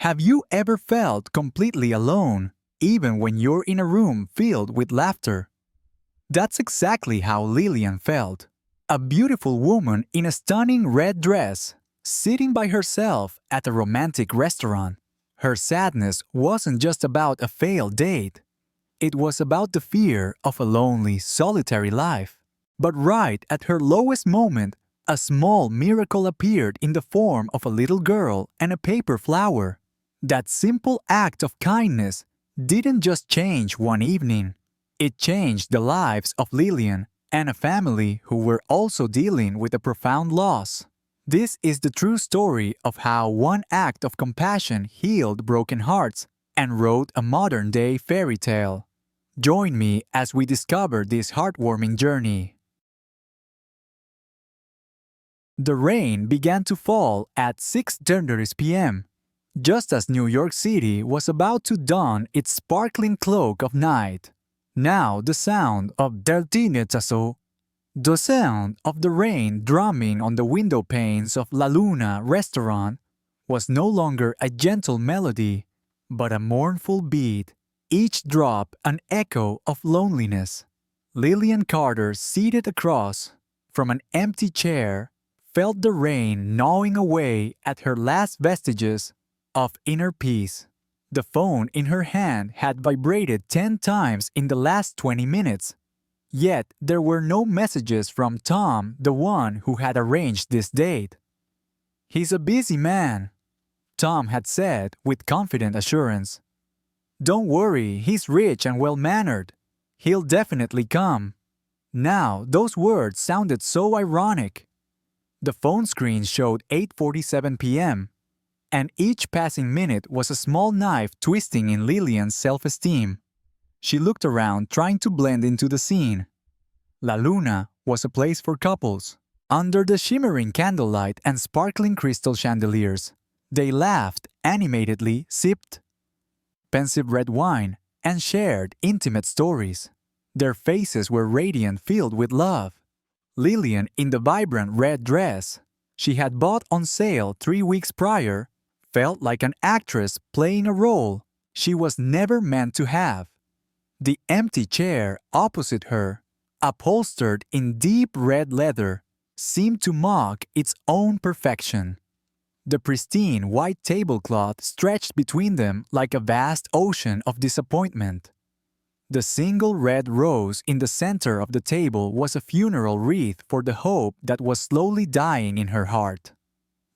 Have you ever felt completely alone, even when you're in a room filled with laughter? That's exactly how Lillian felt. A beautiful woman in a stunning red dress, sitting by herself at a romantic restaurant. Her sadness wasn't just about a failed date. It was about the fear of a lonely, solitary life. But right at her lowest moment, a small miracle appeared in the form of a little girl and a paper flower. That simple act of kindness didn't just change one evening. It changed the lives of Lillian and a family who were also dealing with a profound loss. This is the true story of how one act of compassion healed broken hearts and wrote a modern-day fairy tale. Join me as we discover this heartwarming journey. The rain began to fall at 6:30 p.m., just as New York City was about to don its sparkling cloak of night. Now the sound of the sound of the rain drumming on the window panes of La Luna restaurant was no longer a gentle melody, but a mournful beat, each drop an echo of loneliness. Lillian Carter, seated across from an empty chair, felt the rain gnawing away at her last vestiges of inner peace. The phone in her hand had vibrated 10 times in the last 20 minutes. Yet there were no messages from Tom, the one who had arranged this date. "He's a busy man," Tom had said with confident assurance. "Don't worry, he's rich and well-mannered. He'll definitely come." Now those words sounded so ironic. The phone screen showed 8:47 p.m., and each passing minute was a small knife twisting in Lillian's self-esteem. She looked around, trying to blend into the scene. La Luna was a place for couples. Under the shimmering candlelight and sparkling crystal chandeliers, they laughed animatedly, sipped pensive red wine, and shared intimate stories. Their faces were radiant, filled with love. Lillian, in the vibrant red dress she had bought on sale 3 weeks prior, felt like an actress playing a role she was never meant to have. The empty chair opposite her, upholstered in deep red leather, seemed to mock its own perfection. The pristine white tablecloth stretched between them like a vast ocean of disappointment. The single red rose in the center of the table was a funeral wreath for the hope that was slowly dying in her heart.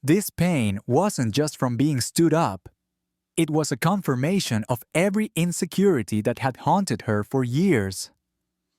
This pain wasn't just from being stood up. It was a confirmation of every insecurity that had haunted her for years.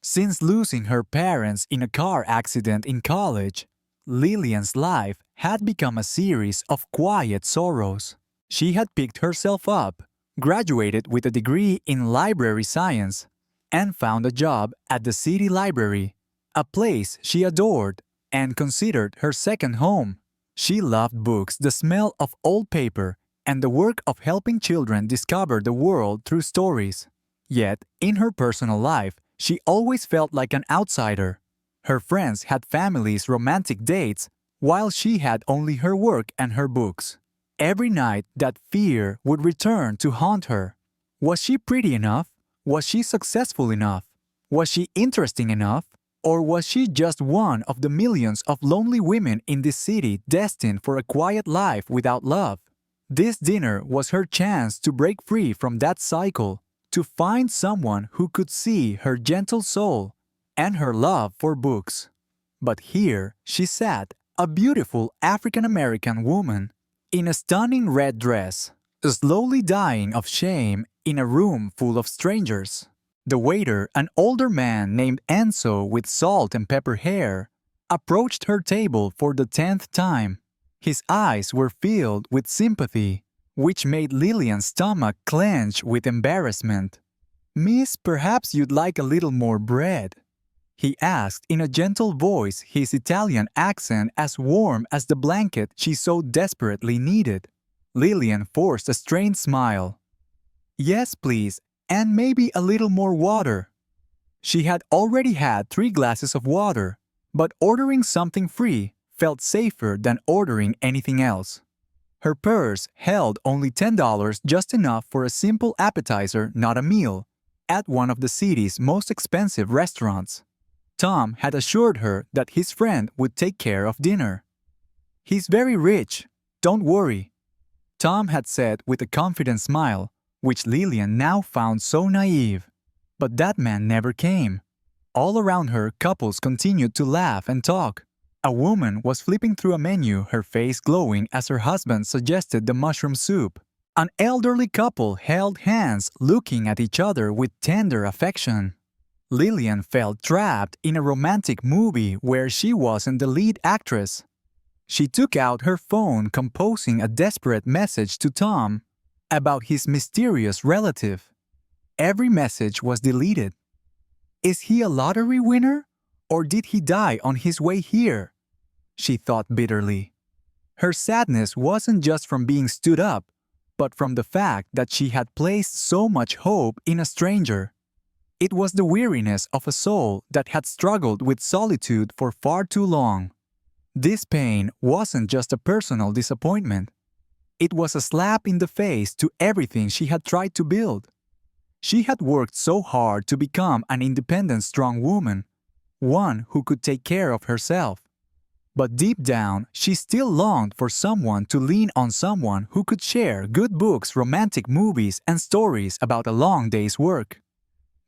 Since losing her parents in a car accident in college, Lillian's life had become a series of quiet sorrows. She had picked herself up, graduated with a degree in library science, and found a job at the city library, a place she adored and considered her second home. She loved books, the smell of old paper, and the work of helping children discover the world through stories. Yet, in her personal life, she always felt like an outsider. Her friends had families, romantic dates, while she had only her work and her books. Every night, that fear would return to haunt her. Was she pretty enough? Was she successful enough? Was she interesting enough? Or was she just one of the millions of lonely women in this city destined for a quiet life without love? This dinner was her chance to break free from that cycle, to find someone who could see her gentle soul and her love for books. But here she sat, a beautiful African-American woman, in a stunning red dress, slowly dying of shame in a room full of strangers. The waiter, an older man named Enzo with salt and pepper hair, approached her table for the 10th time. His eyes were filled with sympathy, which made Lillian's stomach clench with embarrassment. "Miss, perhaps you'd like a little more bread?" he asked in a gentle voice, his Italian accent as warm as the blanket she so desperately needed. Lillian forced a strained smile. "Yes, please, and maybe a little more water." She had already had 3 glasses of water, but ordering something free felt safer than ordering anything else. Her purse held only $10, just enough for a simple appetizer, not a meal, at one of the city's most expensive restaurants. Tom had assured her that his friend would take care of dinner. "He's very rich, don't worry," Tom had said with a confident smile, which Lillian now found so naive. But that man never came. All around her, couples continued to laugh and talk. A woman was flipping through a menu, her face glowing as her husband suggested the mushroom soup. An elderly couple held hands, looking at each other with tender affection. Lillian felt trapped in a romantic movie where she wasn't the lead actress. She took out her phone, composing a desperate message to Tom about his mysterious relative. Every message was deleted. Is he a lottery winner? Or did he die on his way here? She thought bitterly. Her sadness wasn't just from being stood up, but from the fact that she had placed so much hope in a stranger. It was the weariness of a soul that had struggled with solitude for far too long. This pain wasn't just a personal disappointment. It was a slap in the face to everything she had tried to build. She had worked so hard to become an independent, strong woman, one who could take care of herself. But deep down, she still longed for someone to lean on, someone who could share good books, romantic movies, and stories about a long day's work.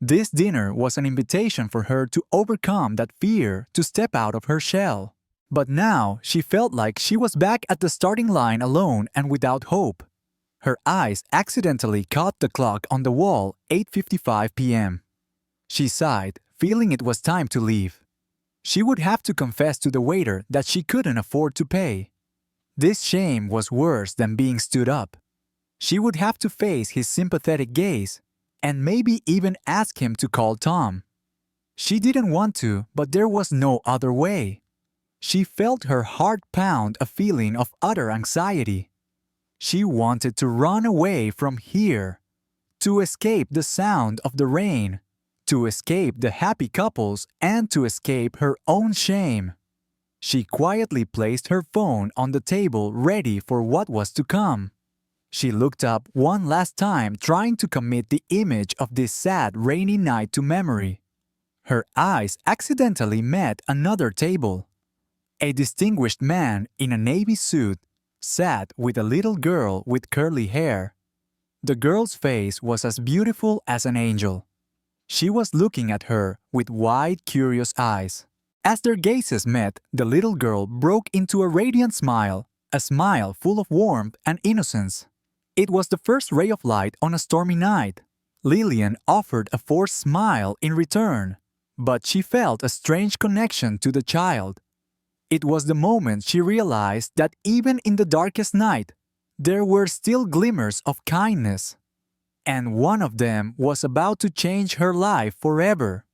This dinner was an invitation for her to overcome that fear, to step out of her shell. But now she felt like she was back at the starting line, alone and without hope. Her eyes accidentally caught the clock on the wall, 8:55 p.m. She sighed, feeling it was time to leave. She would have to confess to the waiter that she couldn't afford to pay. This shame was worse than being stood up. She would have to face his sympathetic gaze, and maybe even ask him to call Tom. She didn't want to, but there was no other way. She felt her heart pound, a feeling of utter anxiety. She wanted to run away from here, to escape the sound of the rain, to escape the happy couples, and to escape her own shame. She quietly placed her phone on the table, ready for what was to come. She looked up one last time, trying to commit the image of this sad, rainy night to memory. Her eyes accidentally met another table. A distinguished man in a navy suit sat with a little girl with curly hair. The girl's face was as beautiful as an angel. She was looking at her with wide, curious eyes. As their gazes met, the little girl broke into a radiant smile, a smile full of warmth and innocence. It was the first ray of light on a stormy night. Lillian offered a forced smile in return, but she felt a strange connection to the child. It was the moment she realized that even in the darkest night, there were still glimmers of kindness. And one of them was about to change her life forever.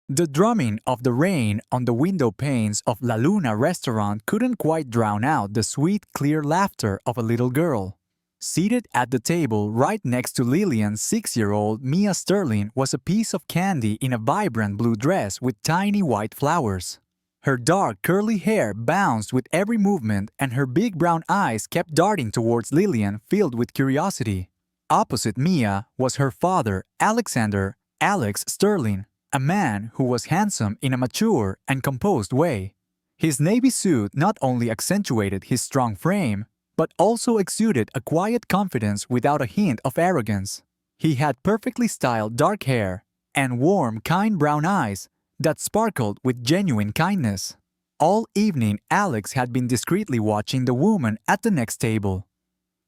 The drumming of the rain on the window panes of La Luna restaurant couldn't quite drown out the sweet, clear laughter of a little girl. Seated at the table right next to Lillian's 6-year-old, Mia Sterling was a piece of candy in a vibrant blue dress with tiny white flowers. Her dark, curly hair bounced with every movement, and her big brown eyes kept darting towards Lillian, filled with curiosity. Opposite Mia was her father, Alexander "Alex" Sterling, a man who was handsome in a mature and composed way. His navy suit not only accentuated his strong frame, but also exuded a quiet confidence without a hint of arrogance. He had perfectly styled dark hair and warm, kind brown eyes that sparkled with genuine kindness. All evening, Alex had been discreetly watching the woman at the next table.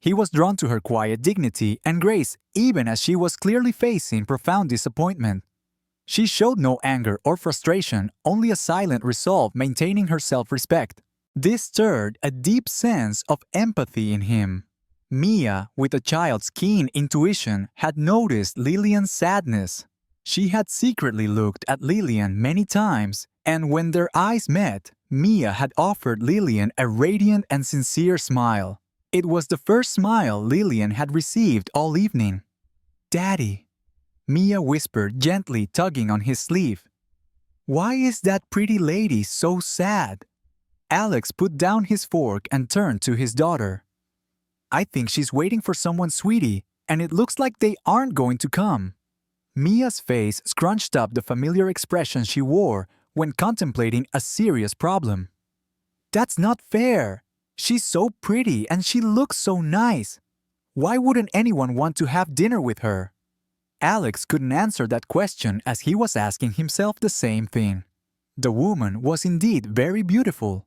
He was drawn to her quiet dignity and grace, even as she was clearly facing profound disappointment. She showed no anger or frustration, only a silent resolve, maintaining her self-respect. This stirred a deep sense of empathy in him. Mia, with a child's keen intuition, had noticed Lillian's sadness. She had secretly looked at Lillian many times, and when their eyes met, Mia had offered Lillian a radiant and sincere smile. It was the first smile Lillian had received all evening. "Daddy," Mia whispered, gently tugging on his sleeve. Why is that pretty lady so sad? Alex put down his fork and turned to his daughter. I think she's waiting for someone, sweetie, and it looks like they aren't going to come. Mia's face scrunched up the familiar expression she wore when contemplating a serious problem. That's not fair. She's so pretty and she looks so nice. Why wouldn't anyone want to have dinner with her? Alex couldn't answer that question as he was asking himself the same thing. The woman was indeed very beautiful.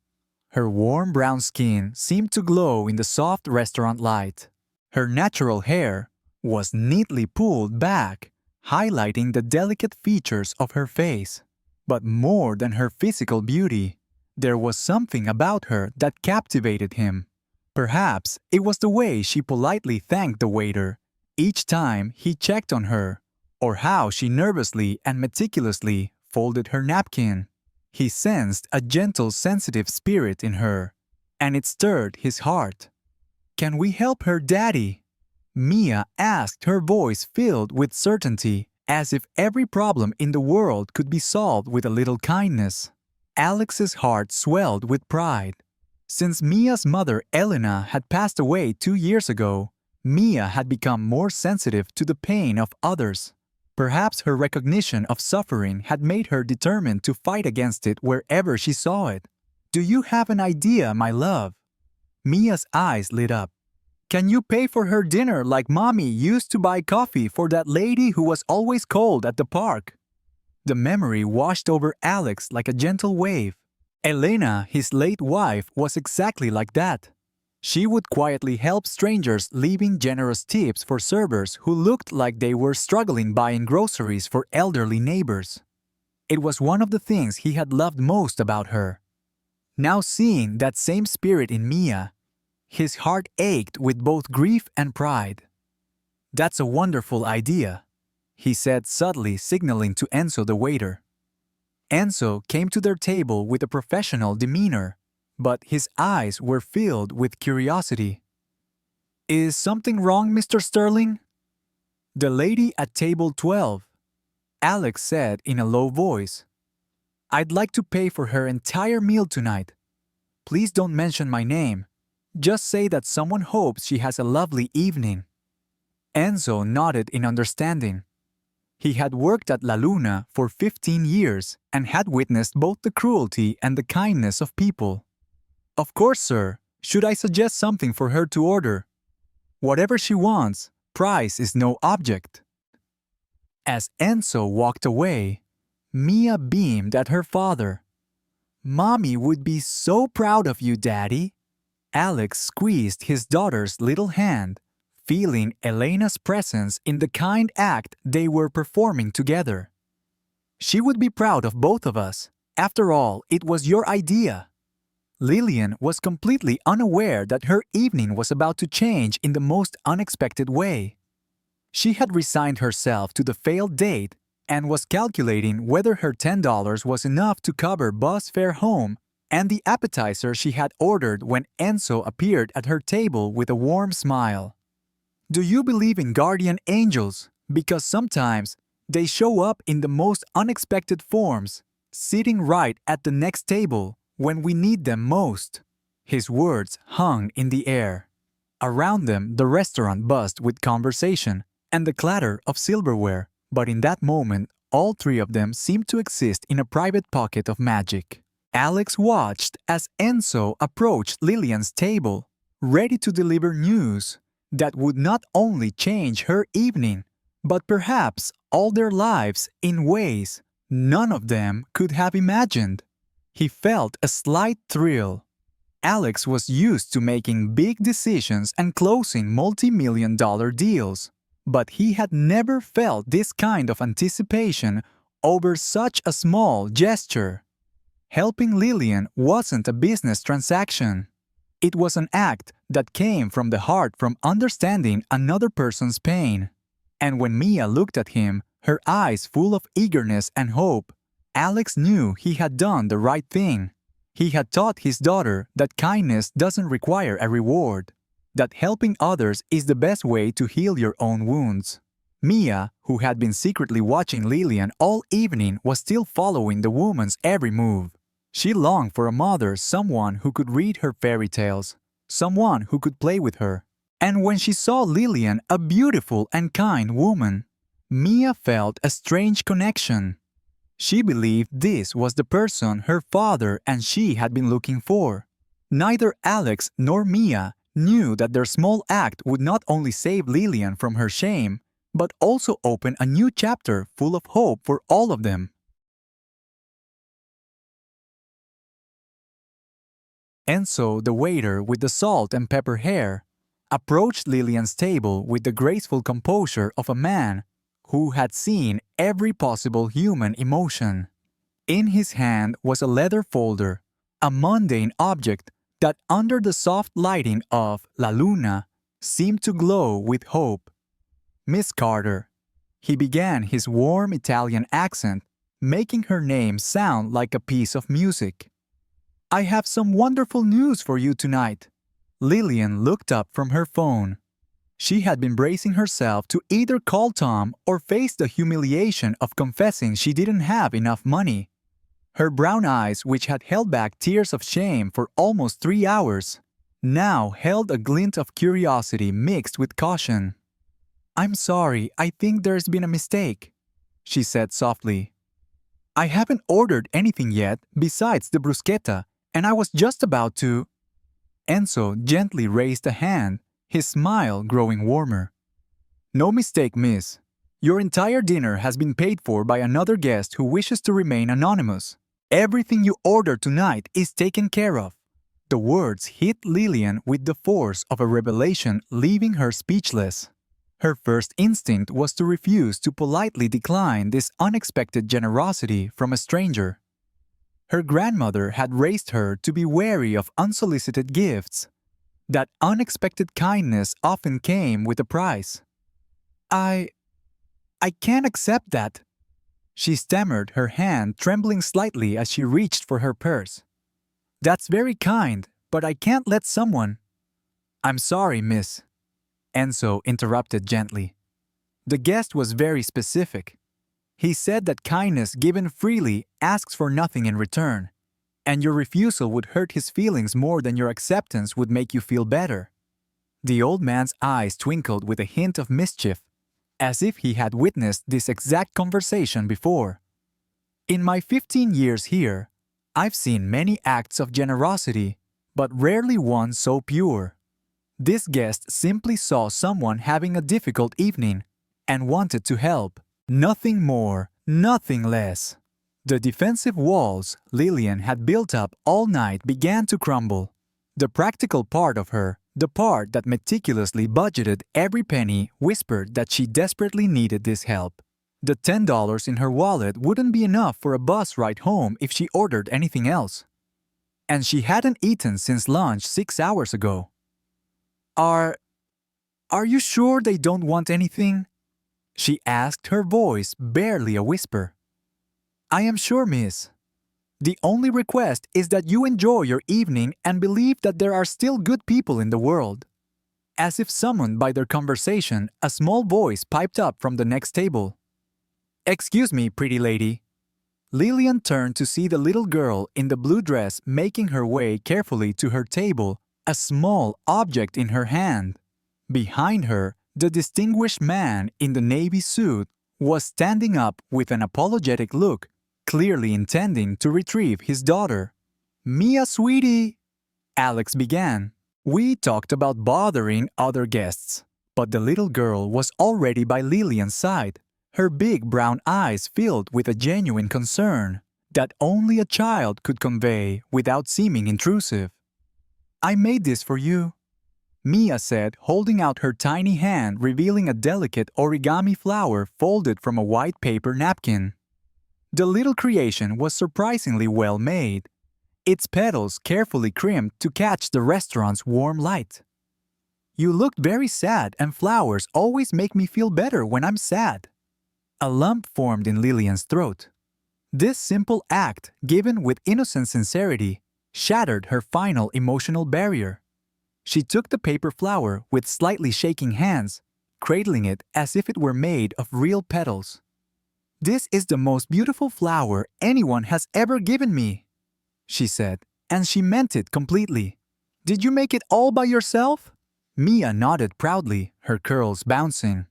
Her warm brown skin seemed to glow in the soft restaurant light. Her natural hair was neatly pulled back, highlighting the delicate features of her face. But more than her physical beauty, there was something about her that captivated him. Perhaps it was the way she politely thanked the waiter each time he checked on her, or how she nervously and meticulously folded her napkin. He sensed a gentle, sensitive spirit in her, and it stirred his heart. "Can we help her, Daddy?" Mia asked, her voice filled with certainty, as if every problem in the world could be solved with a little kindness. Alex's heart swelled with pride. Since Mia's mother, Elena, had passed away 2 years ago, Mia had become more sensitive to the pain of others. Perhaps her recognition of suffering had made her determined to fight against it wherever she saw it. "Do you have an idea, my love?" Mia's eyes lit up. "Can you pay for her dinner like Mommy used to buy coffee for that lady who was always cold at the park?" The memory washed over Alex like a gentle wave. Elena, his late wife, was exactly like that. She would quietly help strangers, leaving generous tips for servers who looked like they were struggling buying groceries for elderly neighbors. It was one of the things he had loved most about her. Now seeing that same spirit in Mia, his heart ached with both grief and pride. "That's a wonderful idea," he said, subtly signaling to Enzo the waiter. Enzo came to their table with a professional demeanor, but his eyes were filled with curiosity. "Is something wrong, Mr. Sterling?" "The lady at table 12, Alex said in a low voice. "I'd like to pay for her entire meal tonight. Please don't mention my name. Just say that someone hopes she has a lovely evening." Enzo nodded in understanding. He had worked at La Luna for 15 years and had witnessed both the cruelty and the kindness of people. "Of course, sir. Should I suggest something for her to order?" "Whatever she wants. Price is no object." As Enzo walked away, Mia beamed at her father. "Mommy would be so proud of you, Daddy." Alex squeezed his daughter's little hand, feeling Elena's presence in the kind act they were performing together. "She would be proud of both of us. After all, it was your idea." Lillian was completely unaware that her evening was about to change in the most unexpected way. She had resigned herself to the failed date and was calculating whether her $10 was enough to cover bus fare home and the appetizer she had ordered when Enzo appeared at her table with a warm smile. "Do you believe in guardian angels? Because sometimes they show up in the most unexpected forms, sitting right at the next table when we need them most." His words hung in the air. Around them, the restaurant buzzed with conversation and the clatter of silverware, but in that moment, all three of them seemed to exist in a private pocket of magic. Alex watched as Enzo approached Lillian's table, ready to deliver news that would not only change her evening, but perhaps all their lives in ways none of them could have imagined. He felt a slight thrill. Alex was used to making big decisions and closing multi-million-dollar deals, but he had never felt this kind of anticipation over such a small gesture. Helping Lillian wasn't a business transaction. It was an act that came from the heart, from understanding another person's pain. And when Mia looked at him, her eyes full of eagerness and hope, Alex knew he had done the right thing. He had taught his daughter that kindness doesn't require a reward, that helping others is the best way to heal your own wounds. Mia, who had been secretly watching Lillian all evening, was still following the woman's every move. She longed for a mother, someone who could read her fairy tales, someone who could play with her. And when she saw Lillian, a beautiful and kind woman, Mia felt a strange connection. She believed this was the person her father and she had been looking for. Neither Alex nor Mia knew that their small act would not only save Lillian from her shame, but also open a new chapter full of hope for all of them. Enzo, the waiter with the salt and pepper hair, approached Lillian's table with the graceful composure of a man who had seen every possible human emotion. In his hand was a leather folder, a mundane object that under the soft lighting of La Luna seemed to glow with hope. Miss Carter. He began his warm Italian accent, making her name sound like a piece of music. I have some wonderful news for you tonight. Lillian looked up from her phone. She had been bracing herself to either call Tom or face the humiliation of confessing she didn't have enough money. Her brown eyes, which had held back tears of shame for almost 3 hours, now held a glint of curiosity mixed with caution. I'm sorry, I think there's been a mistake, she said softly. I haven't ordered anything yet besides the bruschetta, and I was just about to… Enzo gently raised a hand, his smile growing warmer. No mistake, miss. Your entire dinner has been paid for by another guest who wishes to remain anonymous. Everything you ordered tonight is taken care of. The words hit Lillian with the force of a revelation, leaving her speechless. Her first instinct was to refuse to politely decline this unexpected generosity from a stranger. Her grandmother had raised her to be wary of unsolicited gifts. That unexpected kindness often came with a price. I can't accept that. She stammered, her hand trembling slightly as she reached for her purse. That's very kind, but I can't let someone… I'm sorry, miss. Enzo interrupted gently. The guest was very specific. He said that kindness given freely asks for nothing in return, and your refusal would hurt his feelings more than your acceptance would make you feel better. The old man's eyes twinkled with a hint of mischief, as if he had witnessed this exact conversation before. In my 15 years here, I've seen many acts of generosity, but rarely one so pure. This guest simply saw someone having a difficult evening and wanted to help. Nothing more, nothing less. The defensive walls Lillian had built up all night began to crumble. The practical part of her, the part that meticulously budgeted every penny, whispered that she desperately needed this help. The $10 in her wallet wouldn't be enough for a bus ride home if she ordered anything else. And she hadn't eaten since lunch 6 hours ago. Are you sure they don't want anything? She asked, her voice barely a whisper. I am sure, miss. The only request is that you enjoy your evening and believe that there are still good people in the world. As if summoned by their conversation, a small voice piped up from the next table. Excuse me, pretty lady. Lillian turned to see the little girl in the blue dress making her way carefully to her table, a small object in her hand. Behind her, the distinguished man in the navy suit was standing up with an apologetic look, clearly intending to retrieve his daughter. Mia, sweetie, Alex began. We talked about bothering other guests, but the little girl was already by Lillian's side, her big brown eyes filled with a genuine concern that only a child could convey without seeming intrusive. I made this for you, Mia said, holding out her tiny hand, revealing a delicate origami flower folded from a white paper napkin. The little creation was surprisingly well made, its petals carefully crimped to catch the restaurant's warm light. You looked very sad, and flowers always make me feel better when I'm sad. A lump formed in Lillian's throat. This simple act, given with innocent sincerity, shattered her final emotional barrier. She took the paper flower with slightly shaking hands, cradling it as if it were made of real petals. "This is the most beautiful flower anyone has ever given me," she said, and she meant it completely. "Did you make it all by yourself?" Mia nodded proudly, her curls bouncing.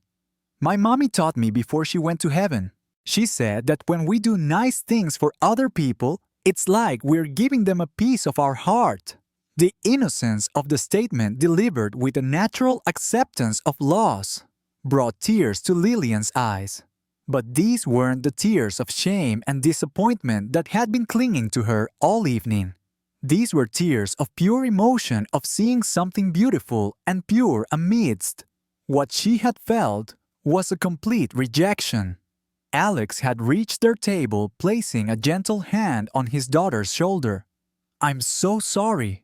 "My mommy taught me before she went to heaven. She said that when we do nice things for other people, it's like we're giving them a piece of our heart." The innocence of the statement, delivered with a natural acceptance of loss, brought tears to Lillian's eyes. But these weren't the tears of shame and disappointment that had been clinging to her all evening. These were tears of pure emotion of seeing something beautiful and pure amidst. What she had felt was a complete rejection. Alex had reached their table, placing a gentle hand on his daughter's shoulder. "I'm so sorry,"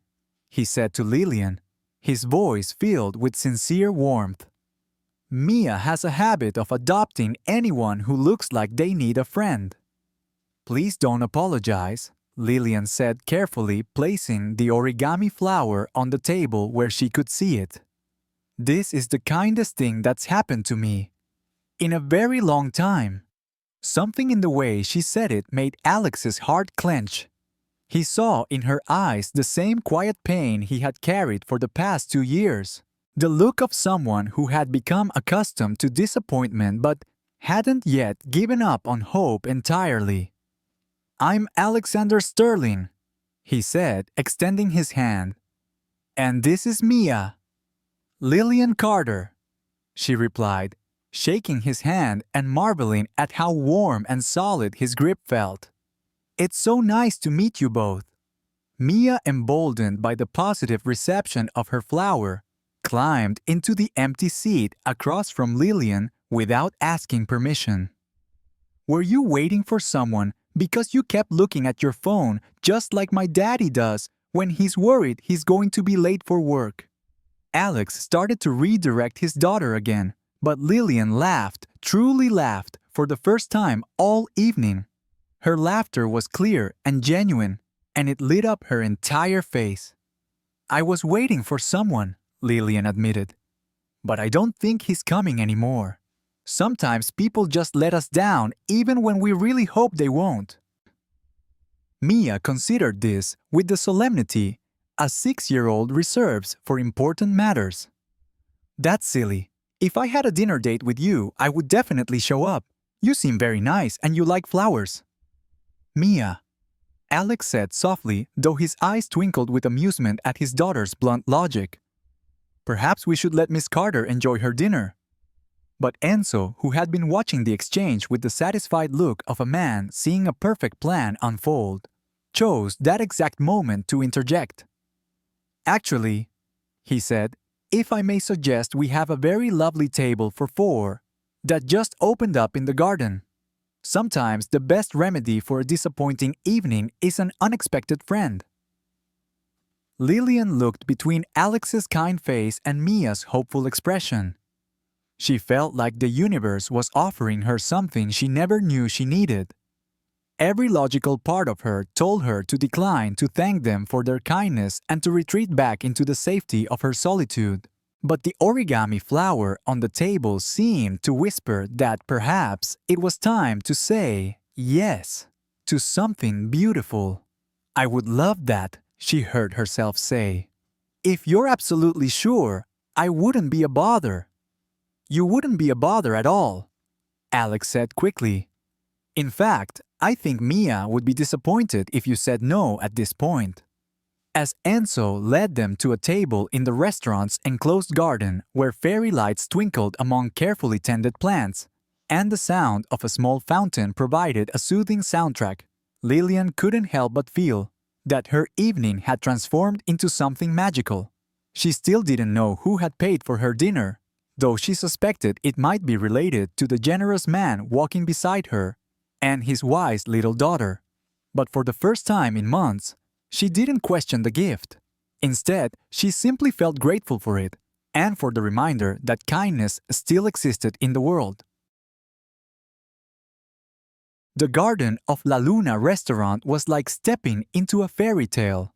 he said to Lillian, his voice filled with sincere warmth. "Mia has a habit of adopting anyone who looks like they need a friend." "Please don't apologize," Lillian said, carefully placing the origami flower on the table where she could see it. "This is the kindest thing that's happened to me in a very long time." Something in the way she said it made Alex's heart clench. He saw in her eyes the same quiet pain he had carried for the past 2 years. The look of someone who had become accustomed to disappointment but hadn't yet given up on hope entirely. "I'm Alexander Sterling," he said, extending his hand. "And this is Mia." "Lillian Carter," she replied, shaking his hand and marveling at how warm and solid his grip felt. "It's so nice to meet you both." Mia, emboldened by the positive reception of her flower, climbed into the empty seat across from Lillian without asking permission. "Were you waiting for someone because you kept looking at your phone just like my daddy does when he's worried he's going to be late for work?" Alex started to redirect his daughter again, but Lillian laughed, truly laughed, for the first time all evening. Her laughter was clear and genuine, and it lit up her entire face. "I was waiting for someone," Lillian admitted. "But I don't think he's coming anymore. Sometimes people just let us down even when we really hope they won't." Mia considered this with the solemnity a 6-year-old reserves for important matters. "That's silly. If I had a dinner date with you, I would definitely show up. You seem very nice and you like flowers." "Mia," Alex said softly, though his eyes twinkled with amusement at his daughter's blunt logic. "Perhaps we should let Miss Carter enjoy her dinner." But Enzo, who had been watching the exchange with the satisfied look of a man seeing a perfect plan unfold, chose that exact moment to interject. "Actually," he said, "if I may suggest, we have a very lovely table for 4 that just opened up in the garden. Sometimes the best remedy for a disappointing evening is an unexpected friend." Lillian looked between Alex's kind face and Mia's hopeful expression. She felt like the universe was offering her something she never knew she needed. Every logical part of her told her to decline to thank them for their kindness and to retreat back into the safety of her solitude. But the origami flower on the table seemed to whisper that perhaps it was time to say yes to something beautiful. "I would love that," she heard herself say. "If you're absolutely sure, I wouldn't be a bother." "You wouldn't be a bother at all," Alex said quickly. "In fact, I think Mia would be disappointed if you said no at this point." As Enzo led them to a table in the restaurant's enclosed garden where fairy lights twinkled among carefully tended plants, and the sound of a small fountain provided a soothing soundtrack, Lillian couldn't help but feel that her evening had transformed into something magical. She still didn't know who had paid for her dinner, though she suspected it might be related to the generous man walking beside her and his wise little daughter. But for the first time in months, she didn't question the gift. Instead, she simply felt grateful for it and for the reminder that kindness still existed in the world. The garden of La Luna restaurant was like stepping into a fairy tale.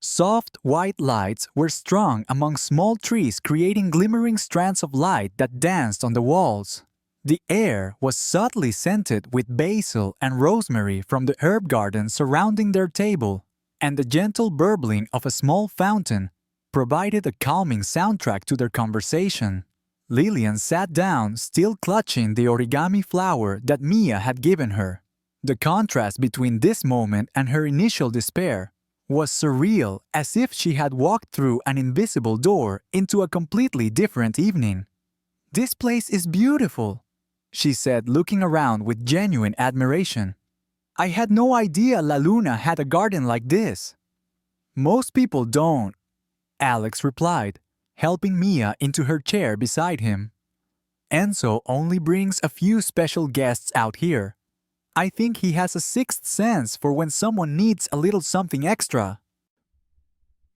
Soft, white lights were strung among small trees, creating glimmering strands of light that danced on the walls. The air was subtly scented with basil and rosemary from the herb garden surrounding their table, and the gentle burbling of a small fountain provided a calming soundtrack to their conversation. Lillian sat down, still clutching the origami flower that Mia had given her. The contrast between this moment and her initial despair was surreal, as if she had walked through an invisible door into a completely different evening. "This place is beautiful," she said, looking around with genuine admiration. "I had no idea La Luna had a garden like this." "Most people don't," Alex replied, helping Mia into her chair beside him. "Enzo only brings a few special guests out here. I think he has a sixth sense for when someone needs a little something extra."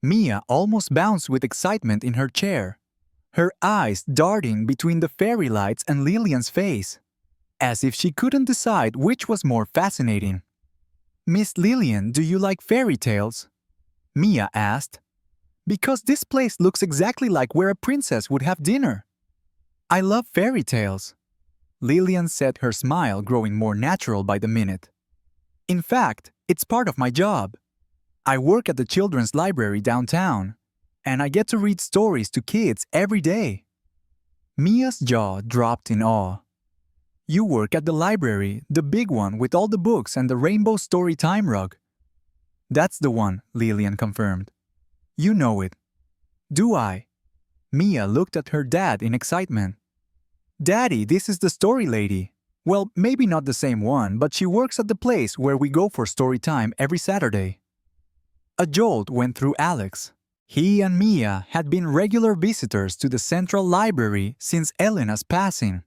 Mia almost bounced with excitement in her chair, her eyes darting between the fairy lights and Lillian's face, as if she couldn't decide which was more fascinating. "Miss Lillian, do you like fairy tales?" Mia asked. "Because this place looks exactly like where a princess would have dinner." "I love fairy tales," Lillian said, her smile growing more natural by the minute. "In fact, it's part of my job. I work at the children's library downtown, and I get to read stories to kids every day." Mia's jaw dropped in awe. "You work at the library, the big one with all the books and the rainbow story time rug." "That's the one," Lillian confirmed. "You know it." "Do I?" Mia looked at her dad in excitement. "Daddy, this is the story lady. Well, maybe not the same one, but she works at the place where we go for story time every Saturday." A jolt went through Alex. He and Mia had been regular visitors to the Central Library since Elena's passing,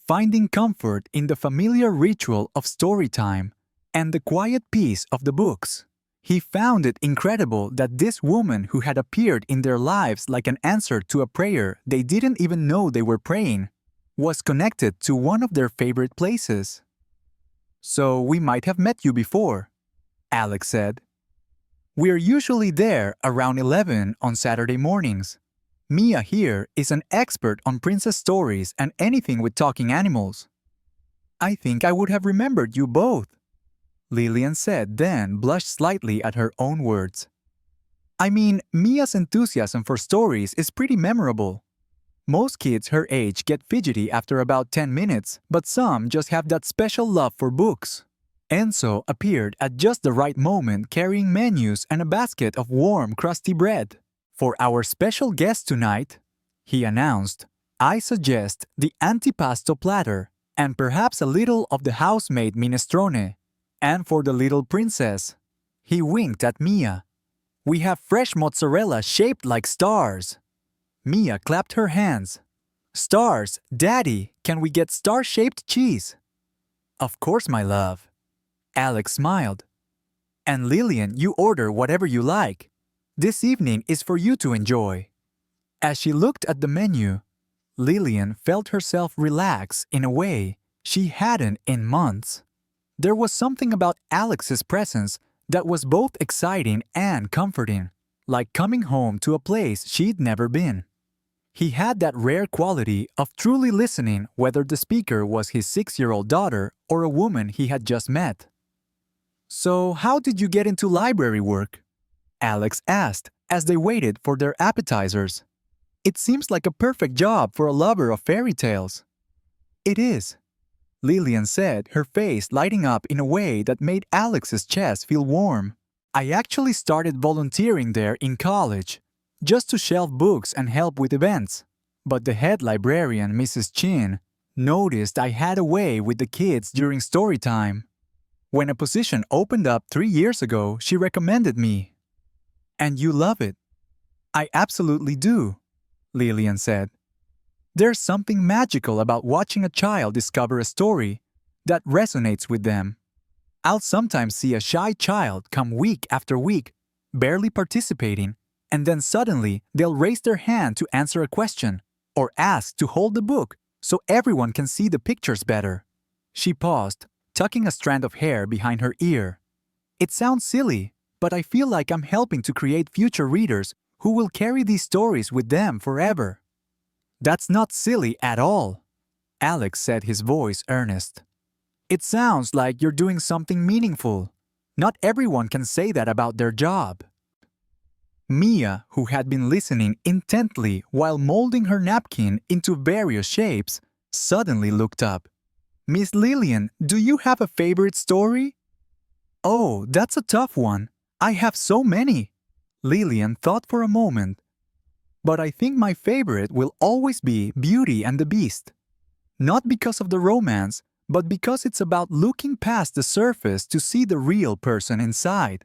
finding comfort in the familiar ritual of story time and the quiet peace of the books. He found it incredible that this woman who had appeared in their lives like an answer to a prayer they didn't even know they were praying was connected to one of their favorite places. "So we might have met you before," Alex said. "We're usually there around 11 on Saturday mornings. Mia here is an expert on princess stories and anything with talking animals." "I think I would have remembered you both," Lillian said, then blushed slightly at her own words. "I mean, Mia's enthusiasm for stories is pretty memorable. Most kids her age get fidgety after about 10 minutes, but some just have that special love for books." Enzo appeared at just the right moment, carrying menus and a basket of warm, crusty bread. "For our special guest tonight," he announced, "I suggest the antipasto platter and perhaps a little of the house-made minestrone. And for the little princess," he winked at Mia, "we have fresh mozzarella shaped like stars." Mia clapped her hands. "Stars? Daddy, can we get star-shaped cheese?" "Of course, my love." Alex smiled. "And Lillian, you order whatever you like. This evening is for you to enjoy." As she looked at the menu, Lillian felt herself relax in a way she hadn't in months. There was something about Alex's presence that was both exciting and comforting, like coming home to a place she'd never been. He had that rare quality of truly listening, whether the speaker was his 6-year-old daughter or a woman he had just met. "So how did you get into library work?" Alex asked as they waited for their appetizers. "It seems like a perfect job for a lover of fairy tales." "It is," Lillian said, her face lighting up in a way that made Alex's chest feel warm. "I actually started volunteering there in college, just to shelf books and help with events. But the head librarian, Mrs. Chin, noticed I had a way with the kids during story time. When a position opened up 3 years ago, she recommended me." "And you love it?" "I absolutely do," Lillian said. "There's something magical about watching a child discover a story that resonates with them. I'll sometimes see a shy child come week after week, barely participating, and then suddenly they'll raise their hand to answer a question or ask to hold the book so everyone can see the pictures better." She paused, tucking a strand of hair behind her ear. "It sounds silly, but I feel like I'm helping to create future readers who will carry these stories with them forever. That's not silly at all, Alex said, his voice earnest. It sounds like you're doing something meaningful. Not everyone can say that about their job. Mia, who had been listening intently while molding her napkin into various shapes, suddenly looked up. Miss Lillian, do you have a favorite story? Oh, that's a tough one. I have so many. Lillian thought for a moment. But I think my favorite will always be Beauty and the Beast. Not because of the romance, but because it's about looking past the surface to see the real person inside.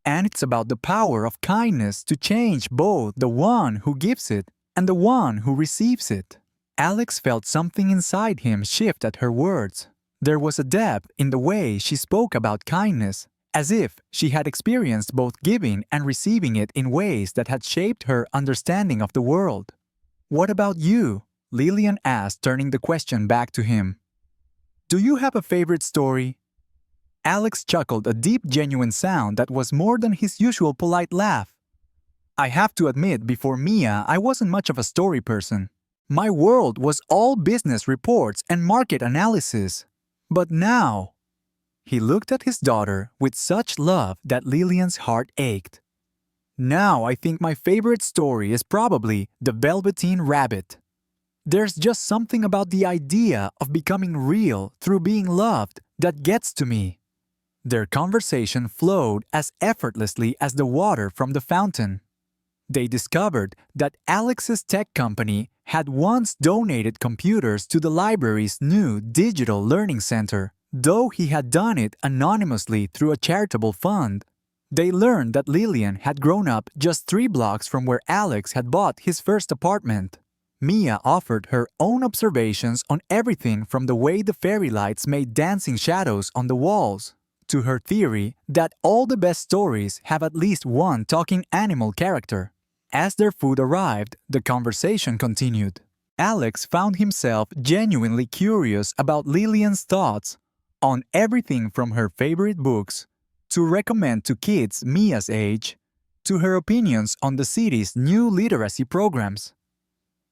And it's about the power of kindness to change both the one who gives it and the one who receives it. Alex felt something inside him shift at her words. There was a depth in the way she spoke about kindness, as if she had experienced both giving and receiving it in ways that had shaped her understanding of the world. What about you? Lillian asked, turning the question back to him. Do you have a favorite story? Alex chuckled, a deep, genuine sound that was more than his usual polite laugh. I have to admit, before Mia, I wasn't much of a story person. My world was all business reports and market analysis. But now, he looked at his daughter with such love that Lillian's heart ached. Now I think my favorite story is probably The Velveteen Rabbit. There's just something about the idea of becoming real through being loved that gets to me. Their conversation flowed as effortlessly as the water from the fountain. They discovered that Alex's tech company had once donated computers to the library's new digital learning center, though he had done it anonymously through a charitable fund. They learned that Lillian had grown up just 3 blocks from where Alex had bought his first apartment. Mia offered her own observations on everything from the way the fairy lights made dancing shadows on the walls, to her theory that all the best stories have at least one talking animal character. As their food arrived, the conversation continued. Alex found himself genuinely curious about Lillian's thoughts on everything from her favorite books to recommend to kids Mia's age, to her opinions on the city's new literacy programs.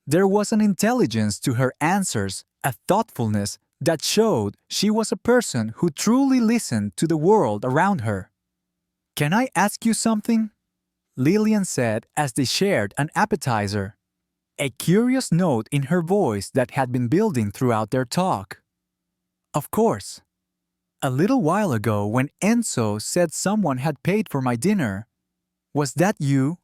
There was an intelligence to her answers, a thoughtfulness that showed she was a person who truly listened to the world around her. Can I ask you something? Lillian said as they shared an appetizer, a curious note in her voice that had been building throughout their talk. Of course. A little while ago when Enzo said someone had paid for my dinner, was that you?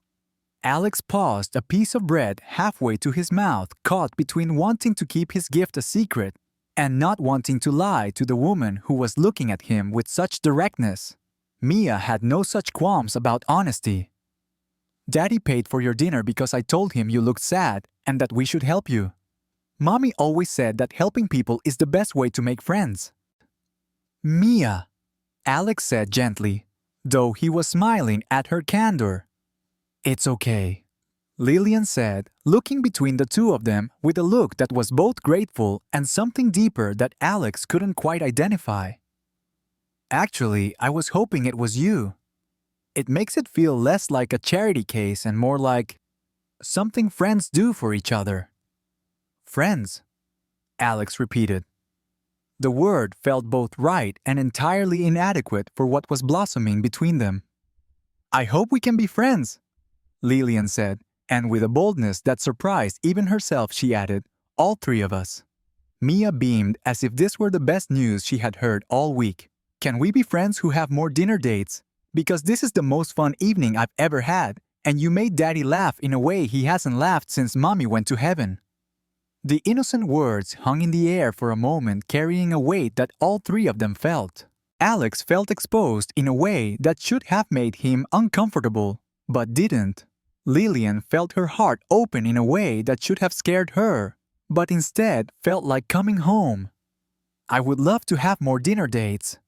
Alex paused, a piece of bread halfway to his mouth, caught between wanting to keep his gift a secret and not wanting to lie to the woman who was looking at him with such directness. Mia had no such qualms about honesty. Daddy paid for your dinner because I told him you looked sad and that we should help you. Mommy always said that helping people is the best way to make friends. Mia, Alex said gently, though he was smiling at her candor. It's okay, Lillian said, looking between the two of them with a look that was both grateful and something deeper that Alex couldn't quite identify. Actually, I was hoping it was you. It makes it feel less like a charity case and more like something friends do for each other. Friends, Alex repeated. The word felt both right and entirely inadequate for what was blossoming between them. I hope we can be friends, Lillian said, and with a boldness that surprised even herself she added, all 3 of us. Mia beamed as if this were the best news she had heard all week. Can we be friends who have more dinner dates? Because this is the most fun evening I've ever had, and you made Daddy laugh in a way he hasn't laughed since Mommy went to heaven. The innocent words hung in the air for a moment, carrying a weight that all 3 of them felt. Alex felt exposed in a way that should have made him uncomfortable, but didn't. Lillian felt her heart open in a way that should have scared her, but instead felt like coming home. I would love to have more dinner dates,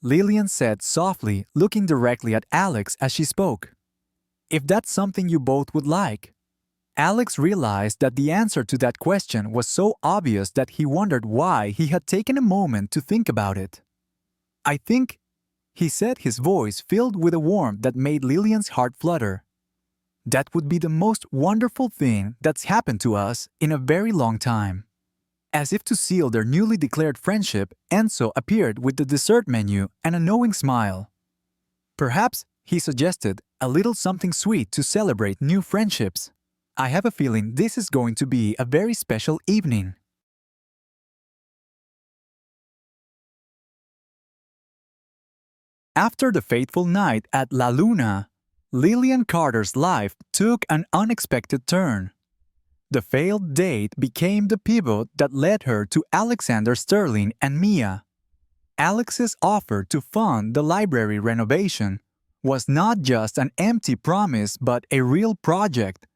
Lillian said softly, looking directly at Alex as she spoke. If that's something you both would like. Alex realized that the answer to that question was so obvious that he wondered why he had taken a moment to think about it. I think, he said, his voice filled with a warmth that made Lillian's heart flutter. "That would be the most wonderful thing that's happened to us in a very long time." As if to seal their newly declared friendship, Enzo appeared with the dessert menu and a knowing smile. "Perhaps," he suggested, "a little something sweet to celebrate new friendships. I have a feeling this is going to be a very special evening." After the fateful night at La Luna, Lillian Carter's life took an unexpected turn. The failed date became the pivot that led her to Alexander Sterling and Mia. Alex's offer to fund the library renovation was not just an empty promise but a real project,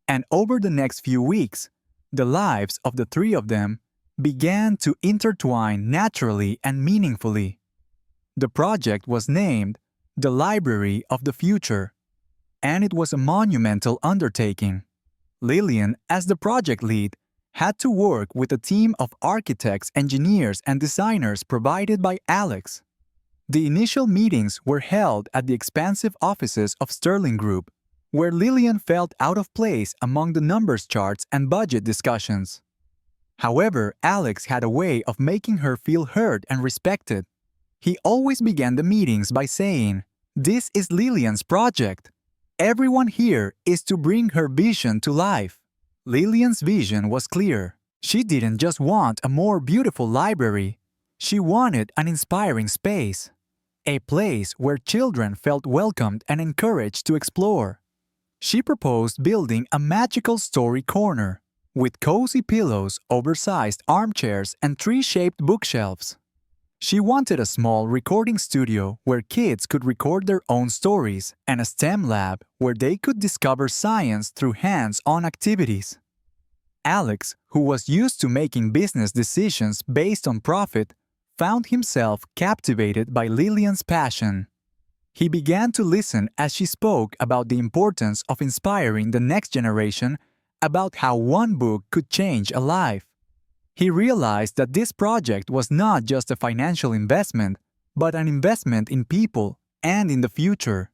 and over the next few weeks, the lives of the three of them began to intertwine naturally and meaningfully. The project was named the Library of the Future, and it was a monumental undertaking. Lillian, as the project lead, had to work with a team of architects, engineers, and designers provided by Alex. The initial meetings were held at the expansive offices of Sterling Group, where Lillian felt out of place among the numbers charts and budget discussions. However, Alex had a way of making her feel heard and respected. He always began the meetings by saying, "This is Lillian's project. Everyone here is to bring her vision to life." Lillian's vision was clear. She didn't just want a more beautiful library. She wanted an inspiring space, a place where children felt welcomed and encouraged to explore. She proposed building a magical story corner with cozy pillows, oversized armchairs, and tree-shaped bookshelves. She wanted a small recording studio where kids could record their own stories and a STEM lab where they could discover science through hands-on activities. Alex, who was used to making business decisions based on profit, found himself captivated by Lillian's passion. He began to listen as she spoke about the importance of inspiring the next generation, about how one book could change a life. He realized that this project was not just a financial investment, but an investment in people and in the future.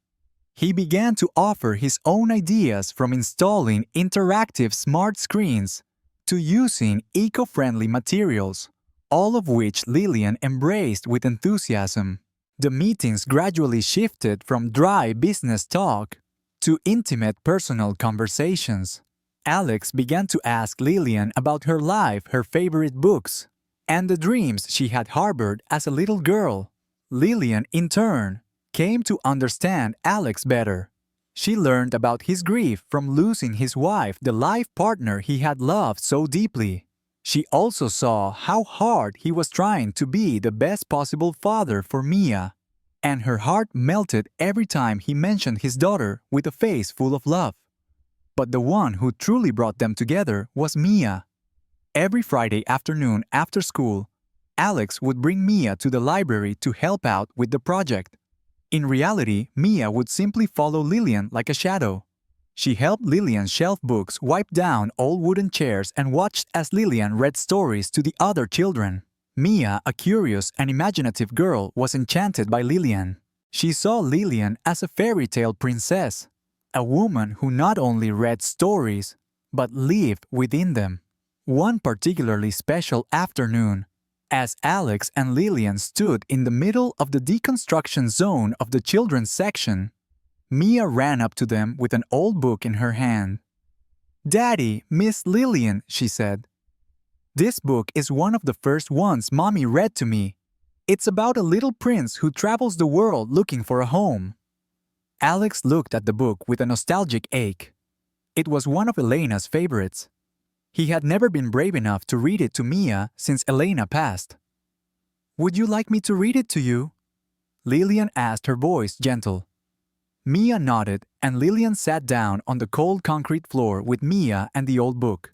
He began to offer his own ideas, from installing interactive smart screens to using eco-friendly materials, all of which Lillian embraced with enthusiasm. The meetings gradually shifted from dry business talk to intimate personal conversations. Alex began to ask Lillian about her life, her favorite books, and the dreams she had harbored as a little girl. Lillian, in turn, came to understand Alex better. She learned about his grief from losing his wife, the life partner he had loved so deeply. She also saw how hard he was trying to be the best possible father for Mia, and her heart melted every time he mentioned his daughter with a face full of love. But the one who truly brought them together was Mia. Every Friday afternoon after school, Alex would bring Mia to the library to help out with the project. In reality, Mia would simply follow Lillian like a shadow. She helped Lillian shelf books, wiped down old wooden chairs, and watched as Lillian read stories to the other children. Mia, a curious and imaginative girl, was enchanted by Lillian. She saw Lillian as a fairy tale princess, a woman who not only read stories, but lived within them. One particularly special afternoon, as Alex and Lillian stood in the middle of the deconstruction zone of the children's section, Mia ran up to them with an old book in her hand. "Daddy, Miss Lillian," she said. "This book is one of the first ones Mommy read to me. It's about a little prince who travels the world looking for a home." Alex looked at the book with a nostalgic ache. It was one of Elena's favorites. He had never been brave enough to read it to Mia since Elena passed. "Would you like me to read it to you?" Lillian asked, her voice gentle. Mia nodded, and Lillian sat down on the cold concrete floor with Mia and the old book.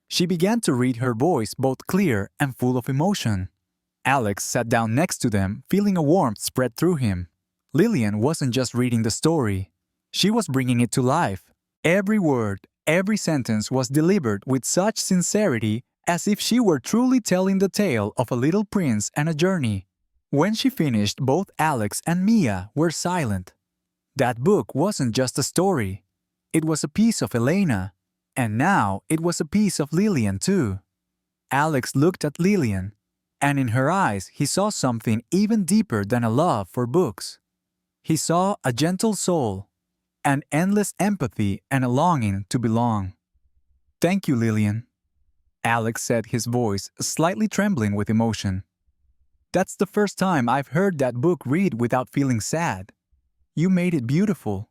She began to read, her voice both clear and full of emotion. Alex sat down next to them, feeling a warmth spread through him. Lillian wasn't just reading the story. She was bringing it to life. Every word, every sentence was delivered with such sincerity, as if she were truly telling the tale of a little prince and a journey. When she finished, both Alex and Mia were silent. That book wasn't just a story. It was a piece of Elena, and now it was a piece of Lillian too. Alex looked at Lillian, and in her eyes he saw something even deeper than a love for books. He saw a gentle soul, an endless empathy and a longing to belong. "Thank you, Lillian," Alex said, his voice slightly trembling with emotion. "That's the first time I've heard that book read without feeling sad. You made it beautiful."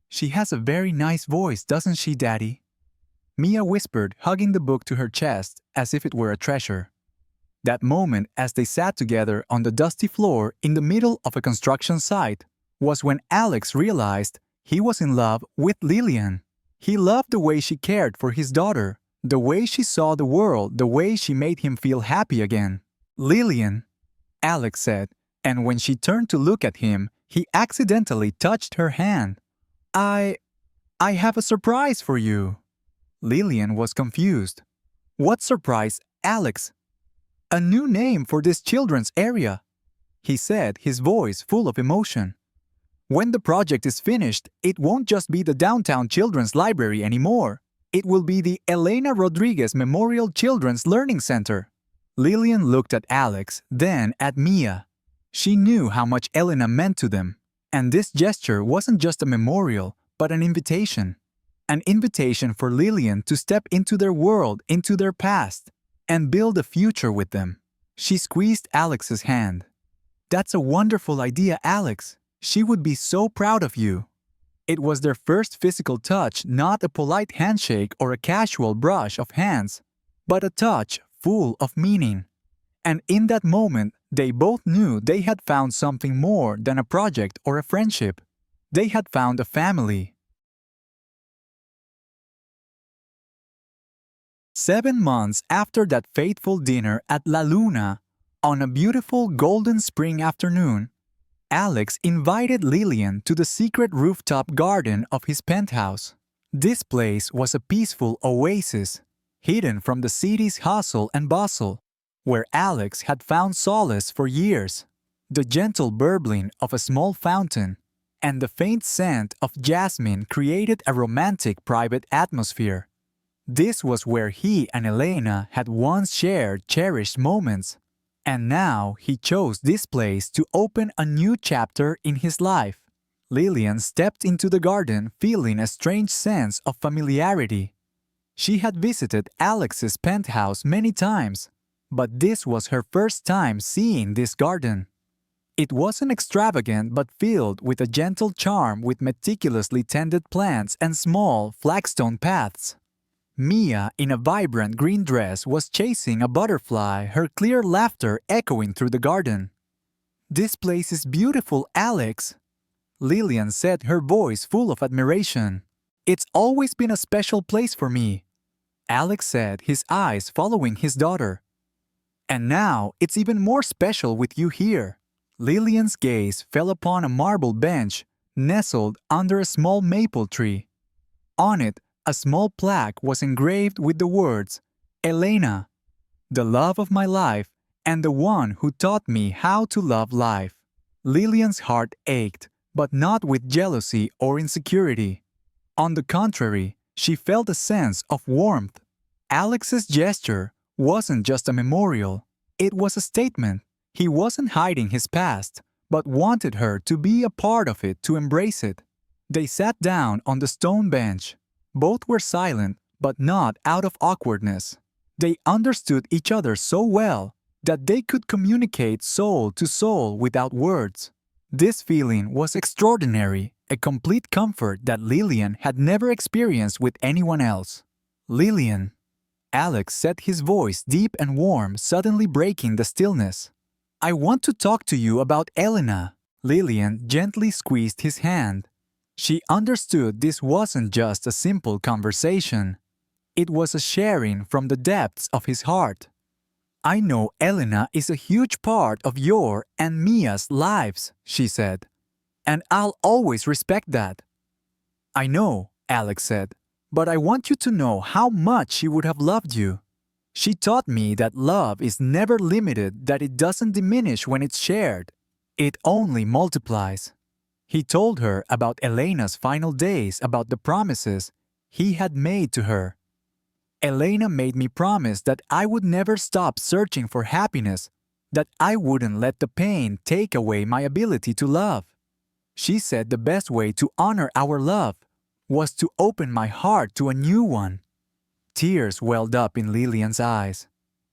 "She has a very nice voice, doesn't she, Daddy?" Mia whispered, hugging the book to her chest as if it were a treasure. That moment, as they sat together on the dusty floor in the middle of a construction site, was when Alex realized he was in love with Lillian. He loved the way she cared for his daughter, the way she saw the world, the way she made him feel happy again. "Lillian," Alex said, and when she turned to look at him, he accidentally touched her hand. I have a surprise for you." Lillian was confused. "What surprise, Alex?" "A new name for this children's area," he said, his voice full of emotion. "When the project is finished, it won't just be the Downtown Children's Library anymore. It will be the Elena Rodriguez Memorial Children's Learning Center." Lillian looked at Alex, then at Mia. She knew how much Elena meant to them, and this gesture wasn't just a memorial, but an invitation. An invitation for Lillian to step into their world, into their past, and build a future with them. She squeezed Alex's hand. "That's a wonderful idea, Alex. She would be so proud of you." It was their first physical touch, not a polite handshake or a casual brush of hands, but a touch full of meaning. And in that moment, they both knew they had found something more than a project or a friendship. They had found a family. 7 months after that fateful dinner at La Luna, on a beautiful golden spring afternoon, Alex invited Lillian to the secret rooftop garden of his penthouse. This place was a peaceful oasis, hidden from the city's hustle and bustle, where Alex had found solace for years. The gentle burbling of a small fountain and the faint scent of jasmine created a romantic private atmosphere. This was where he and Elena had once shared cherished moments, and now he chose this place to open a new chapter in his life. Lillian stepped into the garden feeling a strange sense of familiarity. She had visited Alex's penthouse many times, but this was her first time seeing this garden. It wasn't extravagant but filled with a gentle charm with meticulously tended plants and small flagstone paths. Mia, in a vibrant green dress, was chasing a butterfly, her clear laughter echoing through the garden. "This place is beautiful, Alex," Lillian said, her voice full of admiration. "It's always been a special place for me," Alex said, his eyes following his daughter. "And now it's even more special with you here." Lillian's gaze fell upon a marble bench nestled under a small maple tree. On it, a small plaque was engraved with the words, "Elena, the love of my life and the one who taught me how to love life." Lillian's heart ached, but not with jealousy or insecurity. On the contrary, she felt a sense of warmth. Alex's gesture wasn't just a memorial, it was a statement. He wasn't hiding his past, but wanted her to be a part of it, to embrace it. They sat down on the stone bench. Both were silent, but not out of awkwardness. They understood each other so well that they could communicate soul to soul without words. This feeling was extraordinary, a complete comfort that Lillian had never experienced with anyone else. "Lillian," Alex said, his voice deep and warm, suddenly breaking the stillness. "I want to talk to you about Elena." Lillian gently squeezed his hand. She understood this wasn't just a simple conversation. It was a sharing from the depths of his heart. "I know Elena is a huge part of your and Mia's lives," she said, "and I'll always respect that." "I know," Alex said, "but I want you to know how much she would have loved you." She taught me that love is never limited, that it doesn't diminish when it's shared. It only multiplies. He told her about Elena's final days, about the promises he had made to her. Elena made me promise that I would never stop searching for happiness, that I wouldn't let the pain take away my ability to love. She said the best way to honor our love was to open my heart to a new one. Tears welled up in Lillian's eyes.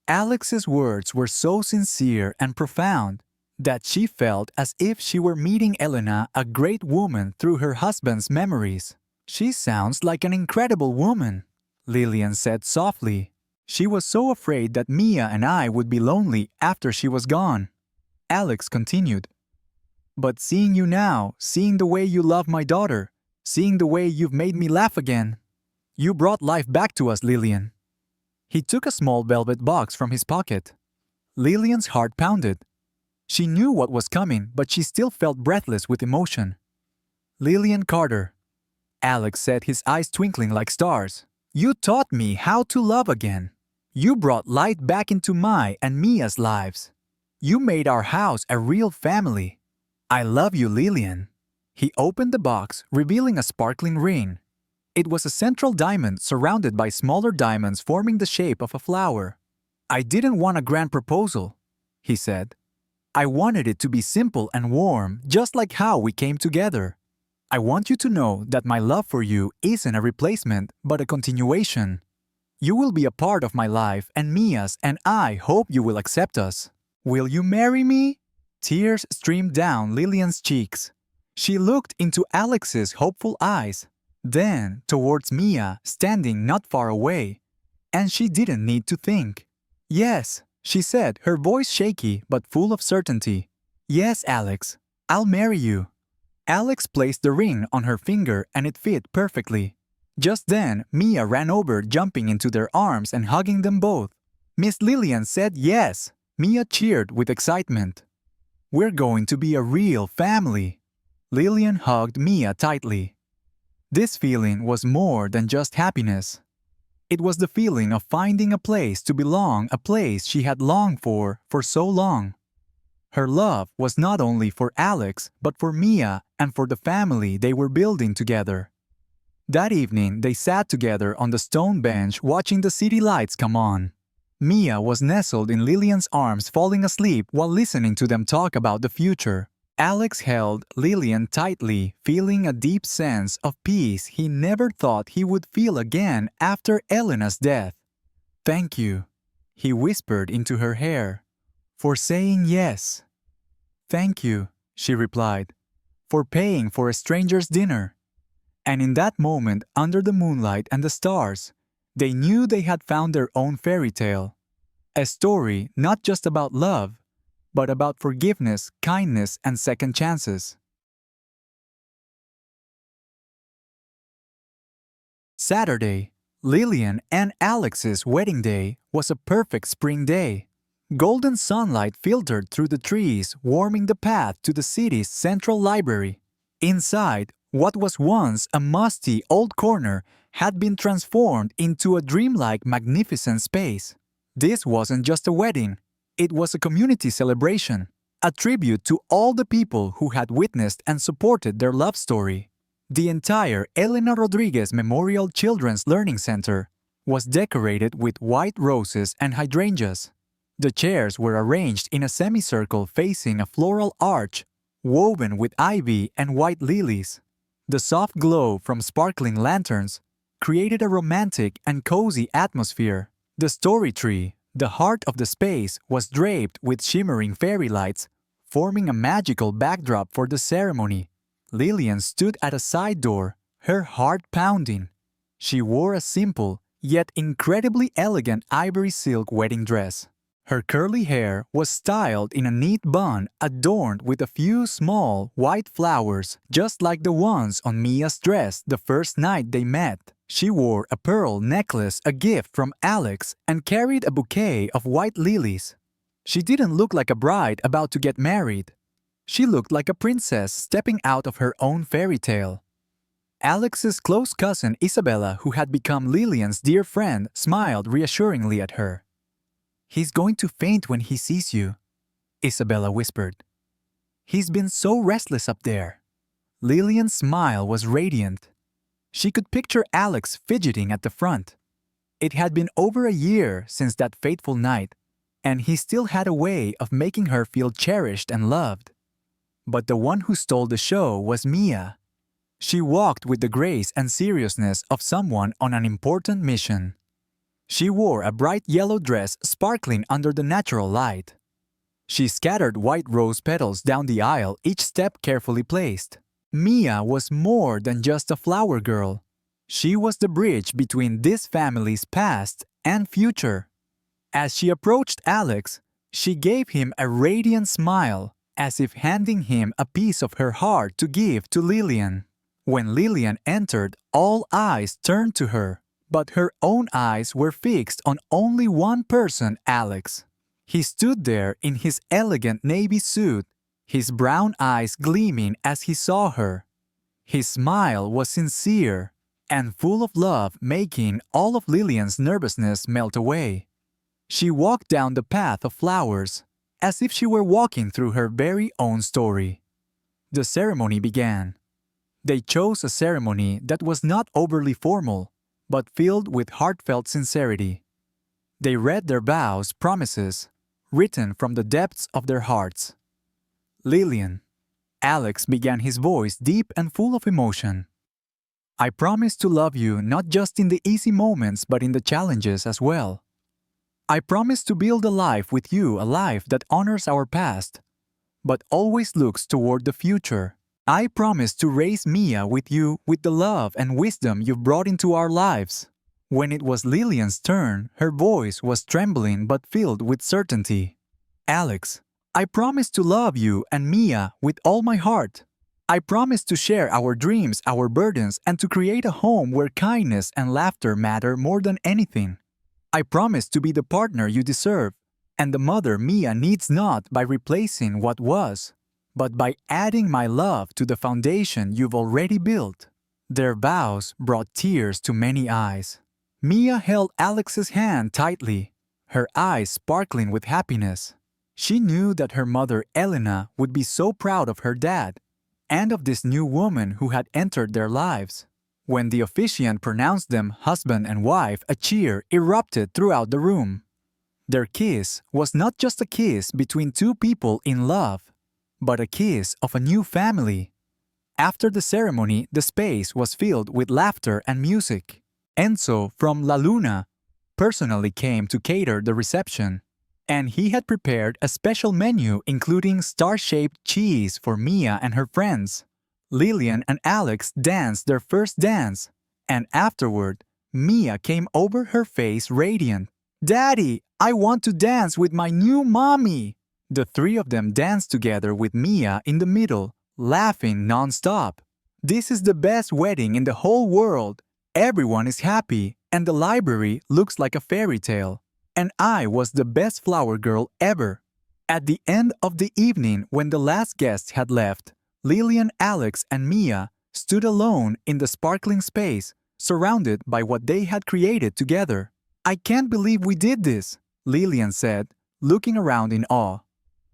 Alex's words were so sincere and profound that she felt as if she were meeting Elena, a great woman, through her husband's memories. "She sounds like an incredible woman," Lillian said softly. She was so afraid that Mia and I would be lonely after she was gone. Alex continued, "But seeing you now, seeing the way you love my daughter, seeing the way you've made me laugh again, you brought life back to us, Lillian." He took a small velvet box from his pocket. Lillian's heart pounded. She knew what was coming, but she still felt breathless with emotion. "Lillian Carter," Alex said, his eyes twinkling like stars, "you taught me how to love again. You brought light back into my and Mia's lives. You made our house a real family. I love you, Lillian." He opened the box, revealing a sparkling ring. It was a central diamond surrounded by smaller diamonds forming the shape of a flower. "I didn't want a grand proposal," he said. "I wanted it to be simple and warm, just like how we came together. I want you to know that my love for you isn't a replacement, but a continuation. You will be a part of my life and Mia's, and I hope you will accept us. Will you marry me?" Tears streamed down Lillian's cheeks. She looked into Alex's hopeful eyes, then towards Mia, standing not far away, and she didn't need to think. "Yes," she said, her voice shaky but full of certainty. "Yes, Alex, I'll marry you." Alex placed the ring on her finger and it fit perfectly. Just then, Mia ran over, jumping into their arms and hugging them both. "Miss Lillian said yes." Mia cheered with excitement. "We're going to be a real family." Lillian hugged Mia tightly. This feeling was more than just happiness. It was the feeling of finding a place to belong, a place she had longed for so long. Her love was not only for Alex, but for Mia and for the family they were building together. That evening, they sat together on the stone bench watching the city lights come on. Mia was nestled in Lillian's arms, falling asleep while listening to them talk about the future. Alex held Lillian tightly, feeling a deep sense of peace he never thought he would feel again after Elena's death. "Thank you," he whispered into her hair, "for saying yes." "Thank you," she replied, "for paying for a stranger's dinner." And in that moment, under the moonlight and the stars, they knew they had found their own fairy tale. A story not just about love, but about forgiveness, kindness, and second chances. Saturday, Lillian and Alex's wedding day, was a perfect spring day. Golden sunlight filtered through the trees, warming the path to the city's central library. Inside, what was once a musty old corner had been transformed into a dreamlike, magnificent space. This wasn't just a wedding. It was a community celebration, a tribute to all the people who had witnessed and supported their love story. The entire Elena Rodriguez Memorial Children's Learning Center was decorated with white roses and hydrangeas. The chairs were arranged in a semicircle facing a floral arch woven with ivy and white lilies. The soft glow from sparkling lanterns created a romantic and cozy atmosphere. The story tree, the heart of the space, was draped with shimmering fairy lights, forming a magical backdrop for the ceremony. Lillian stood at a side door, her heart pounding. She wore a simple, yet incredibly elegant ivory silk wedding dress. Her curly hair was styled in a neat bun adorned with a few small, white flowers, just like the ones on Mia's dress the first night they met. She wore a pearl necklace, a gift from Alex, and carried a bouquet of white lilies. She didn't look like a bride about to get married. She looked like a princess stepping out of her own fairy tale. Alex's close cousin Isabella, who had become Lillian's dear friend, smiled reassuringly at her. "He's going to faint when he sees you," Isabella whispered. "He's been so restless up there." Lillian's smile was radiant. She could picture Alex fidgeting at the front. It had been over a year since that fateful night, and he still had a way of making her feel cherished and loved. But the one who stole the show was Mia. She walked with the grace and seriousness of someone on an important mission. She wore a bright yellow dress sparkling under the natural light. She scattered white rose petals down the aisle, each step carefully placed. Mia was more than just a flower girl. She was the bridge between this family's past and future. As she approached Alex, she gave him a radiant smile, as if handing him a piece of her heart to give to Lillian. When Lillian entered, all eyes turned to her, but her own eyes were fixed on only one person, Alex. He stood there in his elegant navy suit, his brown eyes gleaming as he saw her. His smile was sincere and full of love, making all of Lillian's nervousness melt away. She walked down the path of flowers, as if she were walking through her very own story. The ceremony began. They chose a ceremony that was not overly formal, but filled with heartfelt sincerity. They read their vows, promises, written from the depths of their hearts. "Lillian," Alex began, his voice deep and full of emotion. "I promise to love you not just in the easy moments but in the challenges as well. I promise to build a life with you, a life that honors our past, but always looks toward the future. I promise to raise Mia with you with the love and wisdom you've brought into our lives." When it was Lillian's turn, her voice was trembling but filled with certainty. "Alex, I promise to love you and Mia with all my heart. I promise to share our dreams, our burdens, and to create a home where kindness and laughter matter more than anything. I promise to be the partner you deserve and the mother Mia needs, not by replacing what was, but by adding my love to the foundation you've already built." Their vows brought tears to many eyes. Mia held Alex's hand tightly, her eyes sparkling with happiness. She knew that her mother Elena would be so proud of her dad and of this new woman who had entered their lives. When the officiant pronounced them husband and wife, a cheer erupted throughout the room. Their kiss was not just a kiss between two people in love, but a kiss of a new family. After the ceremony, the space was filled with laughter and music. Enzo from La Luna personally came to cater the reception, and he had prepared a special menu including star-shaped cheese for Mia and her friends. Lillian and Alex danced their first dance, and afterward, Mia came over, her face radiant. "Daddy, I want to dance with my new mommy!" The three of them danced together with Mia in the middle, laughing non-stop. "This is the best wedding in the whole world. Everyone is happy, and the library looks like a fairy tale. And I was the best flower girl ever." At the end of the evening, when the last guest had left, Lillian, Alex, and Mia stood alone in the sparkling space, surrounded by what they had created together. "I can't believe we did this," Lillian said, looking around in awe.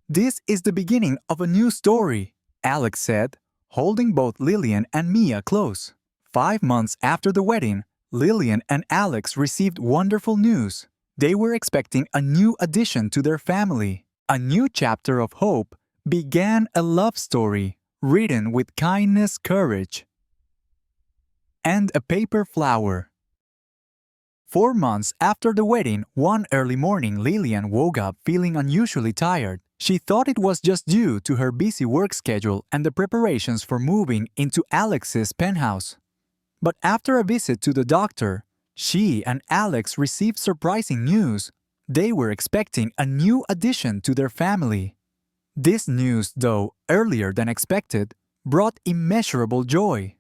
"This is the beginning of a new story," Alex said, holding both Lillian and Mia close. 5 months after the wedding, Lillian and Alex received wonderful news. They were expecting a new addition to their family. A new chapter of hope began, a love story written with kindness, courage, and a paper flower. 4 months after the wedding, one early morning, Lillian woke up feeling unusually tired. She thought it was just due to her busy work schedule and the preparations for moving into Alex's penthouse. But after a visit to the doctor, she and Alex received surprising news. They were expecting a new addition to their family. This news, though earlier than expected, brought immeasurable joy.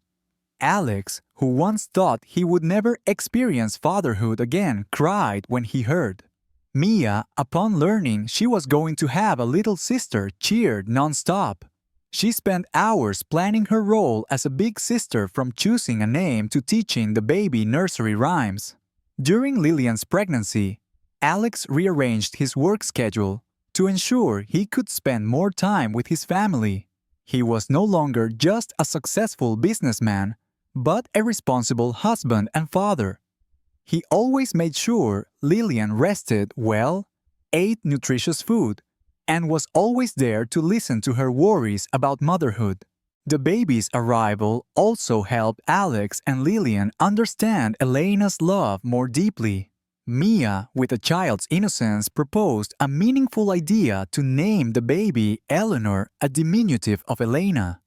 Alex, who once thought he would never experience fatherhood again, cried when he heard. Mia, upon learning she was going to have a little sister, cheered non-stop. She spent hours planning her role as a big sister, from choosing a name to teaching the baby nursery rhymes. During Lillian's pregnancy, Alex rearranged his work schedule to ensure he could spend more time with his family. He was no longer just a successful businessman, but a responsible husband and father. He always made sure Lillian rested well, ate nutritious food, and was always there to listen to her worries about motherhood. The baby's arrival also helped Alex and Lillian understand Elena's love more deeply. Mia, with a child's innocence, proposed a meaningful idea to name the baby Eleanor, a diminutive of Elena.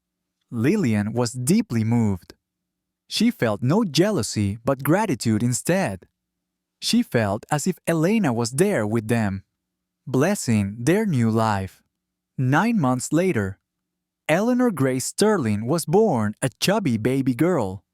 Lillian was deeply moved. She felt no jealousy but gratitude instead. She felt as if Elena was there with them, blessing their new life. 9 months later, Eleanor Grace Sterling was born, a chubby baby girl,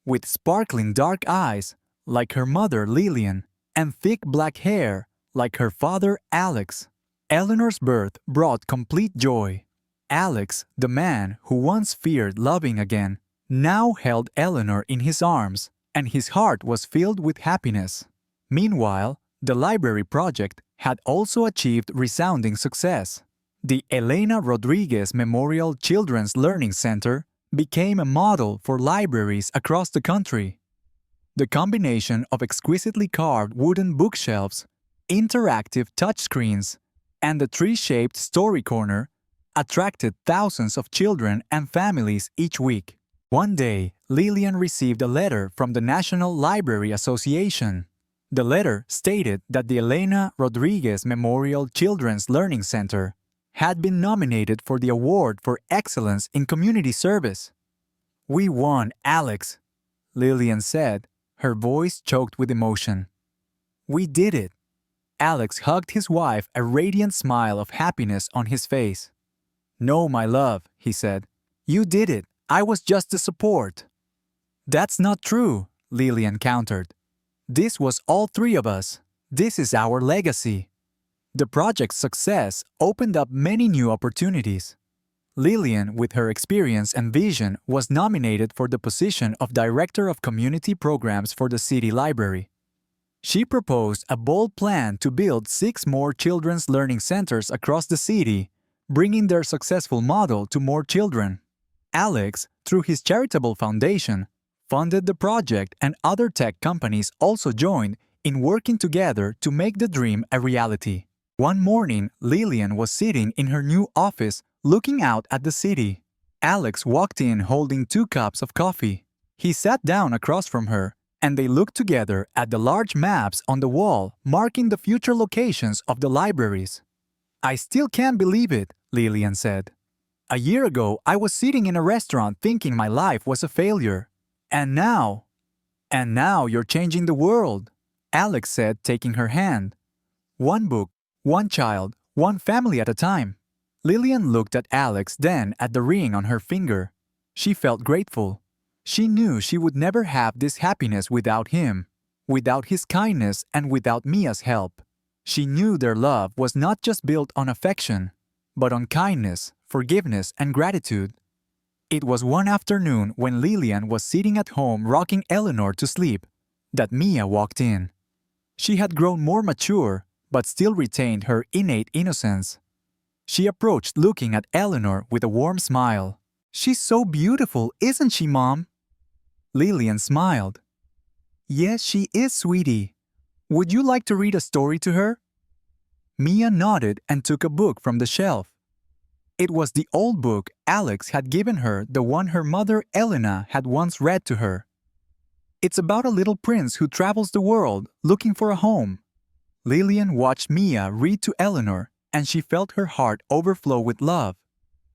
with sparkling dark eyes like her mother Lillian and thick black hair like her father Alex. Eleanor's birth brought complete joy. Alex, the man who once feared loving again, now held Eleanor in his arms, and his heart was filled with happiness. Meanwhile, the library project had also achieved resounding success. The Elena Rodriguez Memorial Children's Learning Center became a model for libraries across the country. The combination of exquisitely carved wooden bookshelves, interactive touchscreens, and the tree-shaped story corner attracted thousands of children and families each week. One day, Lillian received a letter from the National Library Association. The letter stated that the Elena Rodriguez Memorial Children's Learning Center had been nominated for the Award for Excellence in Community Service. "We won, Alex," Lillian said, her voice choked with emotion. "We did it." Alex hugged his wife, a radiant smile of happiness on his face. "No, my love," he said. "You did it. I was just the support." "That's not true," Lillian countered. "This was all three of us. This is our legacy." The project's success opened up many new opportunities. Lillian, with her experience and vision, was nominated for the position of Director of Community Programs for the City Library. She proposed a bold plan to build 6 more children's learning centers across the city, bringing their successful model to more children. Alex, through his charitable foundation, funded the project, and other tech companies also joined in working together to make the dream a reality. One morning, Lillian was sitting in her new office looking out at the city. Alex walked in holding 2 cups of coffee. He sat down across from her, and they looked together at the large maps on the wall marking the future locations of the libraries. "I still can't believe it," Lillian said. "A year ago, I was sitting in a restaurant thinking my life was a failure. And now you're changing the world," Alex said, taking her hand. "One book, one child, one family at a time." Lillian looked at Alex, then at the ring on her finger. She felt grateful. She knew she would never have this happiness without him, without his kindness, and without Mia's help. She knew their love was not just built on affection, but on kindness, forgiveness, and gratitude. It was one afternoon when Lillian was sitting at home rocking Eleanor to sleep that Mia walked in. She had grown more mature, but still retained her innate innocence. She approached, looking at Eleanor with a warm smile. "She's so beautiful, isn't she, Mom?" Lillian smiled. "Yes, she is, sweetie. Would you like to read a story to her?" Mia nodded and took a book from the shelf. It was the old book Alex had given her, the one her mother Elena had once read to her. "It's about a little prince who travels the world looking for a home." Lillian watched Mia read to Eleanor, and she felt her heart overflow with love.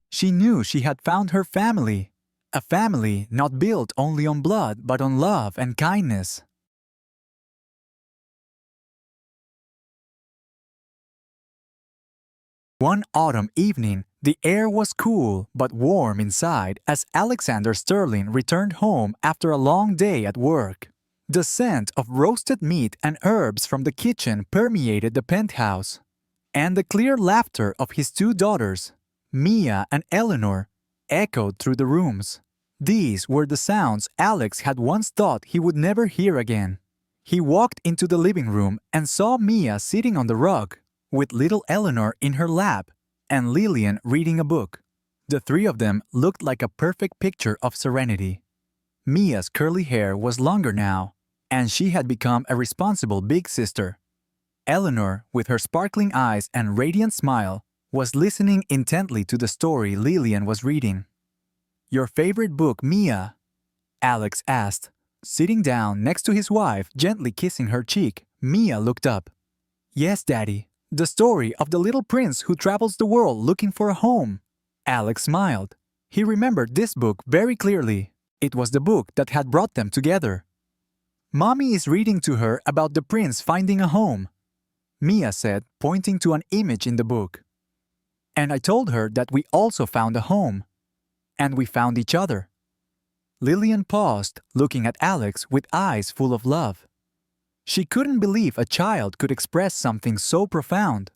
She knew she had found her family, a family not built only on blood but on love and kindness. One autumn evening, the air was cool but warm inside as Alexander Sterling returned home after a long day at work. The scent of roasted meat and herbs from the kitchen permeated the penthouse, and the clear laughter of his 2 daughters, Mia and Eleanor, echoed through the rooms. These were the sounds Alex had once thought he would never hear again. He walked into the living room and saw Mia sitting on the rug, with little Eleanor in her lap and Lillian reading a book. The three of them looked like a perfect picture of serenity. Mia's curly hair was longer now, and she had become a responsible big sister. Eleanor, with her sparkling eyes and radiant smile, was listening intently to the story Lillian was reading. "Your favorite book, Mia?" Alex asked. Sitting down next to his wife, gently kissing her cheek, Mia looked up. "Yes, Daddy. The story of the little prince who travels the world looking for a home." Alex smiled. He remembered this book very clearly. It was the book that had brought them together. "Mommy is reading to her about the prince finding a home," Mia said, pointing to an image in the book. "And I told her that we also found a home. And we found each other." Lillian paused, looking at Alex with eyes full of love. She couldn't believe a child could express something so profound.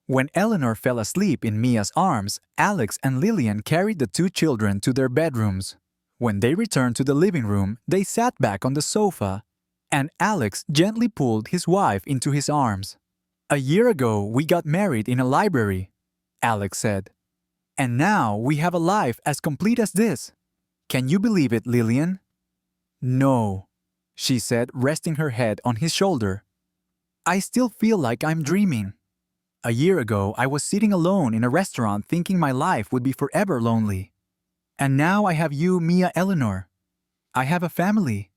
When Eleanor fell asleep in Mia's arms, Alex and Lillian carried the two children to their bedrooms. When they returned to the living room, they sat back on the sofa, and Alex gently pulled his wife into his arms. "A year ago, we got married in a library," Alex said. "And now we have a life as complete as this. Can you believe it, Lillian?" "No," she said, resting her head on his shoulder. "I still feel like I'm dreaming. A year ago, I was sitting alone in a restaurant thinking my life would be forever lonely. And now I have you, Mia Eleanor. I have a family."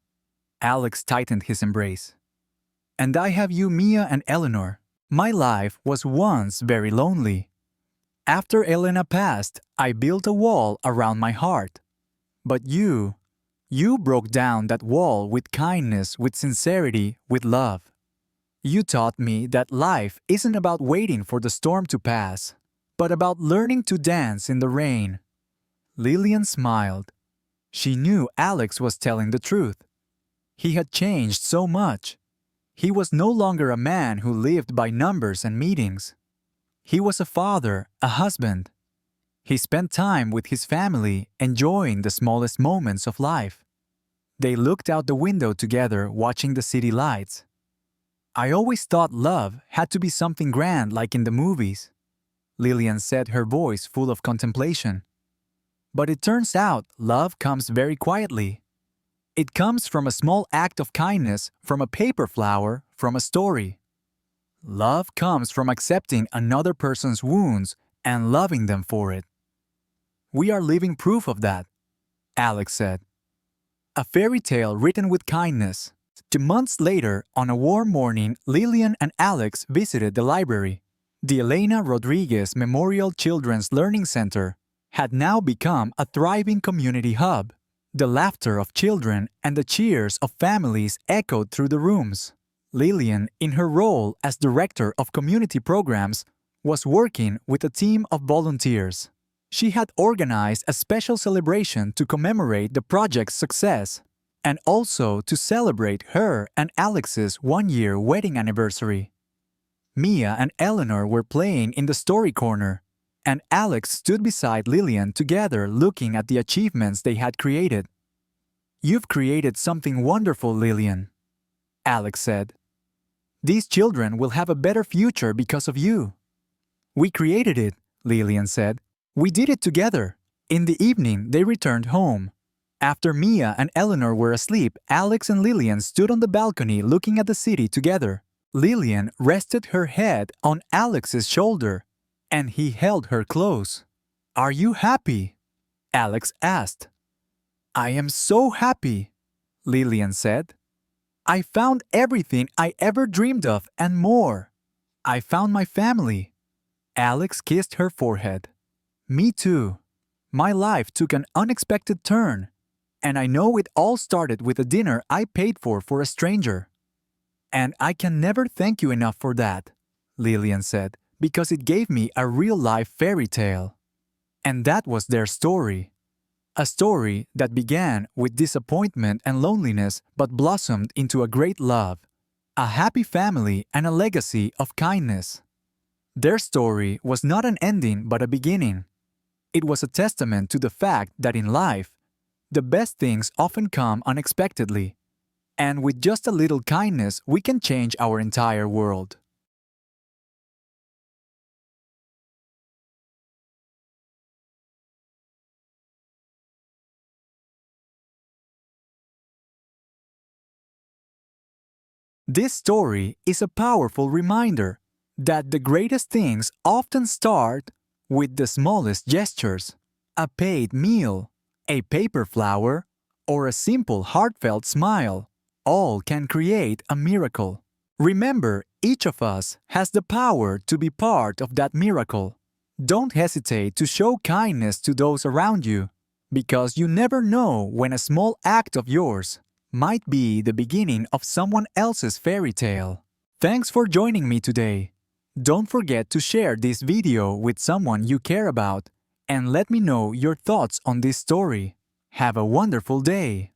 Alex tightened his embrace. "And I have you, Mia and Eleanor. My life was once very lonely. After Elena passed, I built a wall around my heart. But you broke down that wall with kindness, with sincerity, with love. You taught me that life isn't about waiting for the storm to pass, but about learning to dance in the rain." Lillian smiled. She knew Alex was telling the truth. He had changed so much. He was no longer a man who lived by numbers and meetings. He was a father, a husband. He spent time with his family, enjoying the smallest moments of life. They looked out the window together, watching the city lights. "I always thought love had to be something grand like in the movies," Lillian said, her voice full of contemplation. "But it turns out love comes very quietly. It comes from a small act of kindness, from a paper flower, from a story. Love comes from accepting another person's wounds and loving them for it." "We are living proof of that," Alex said. A fairy tale written with kindness. 2 months later, on a warm morning, Lillian and Alex visited the library. The Elena Rodriguez Memorial Children's Learning Center had now become a thriving community hub. The laughter of children and the cheers of families echoed through the rooms. Lillian, in her role as Director of Community Programs, was working with a team of volunteers. She had organized a special celebration to commemorate the project's success and also to celebrate her and Alex's one-year wedding anniversary. Mia and Eleanor were playing in the story corner, and Alex stood beside Lillian together looking at the achievements they had created. "You've created something wonderful, Lillian," Alex said. "These children will have a better future because of you." "We created it," Lillian said. "We did it together." In the evening, they returned home. After Mia and Eleanor were asleep, Alex and Lillian stood on the balcony looking at the city together. Lillian rested her head on Alex's shoulder, and he held her close. "Are you happy?" Alex asked. "I am so happy," Lillian said. "I found everything I ever dreamed of and more. I found my family." Alex kissed her forehead. "Me too. My life took an unexpected turn, and I know it all started with a dinner I paid for a stranger. And I can never thank you enough for that," Lillian said, "because it gave me a real-life fairy tale." And that was their story. A story that began with disappointment and loneliness but blossomed into a great love, a happy family, and a legacy of kindness. Their story was not an ending but a beginning. It was a testament to the fact that in life, the best things often come unexpectedly, And with just a little kindness, we can change our entire world. This story is a powerful reminder that the greatest things often start with the smallest gestures. A paid meal, a paper flower, or a simple heartfelt smile, all can create a miracle. Remember, each of us has the power to be part of that miracle. Don't hesitate to show kindness to those around you, because you never know when a small act of yours might be the beginning of someone else's fairy tale. Thanks for joining me today. Don't forget to share this video with someone you care about and let me know your thoughts on this story. Have a wonderful day.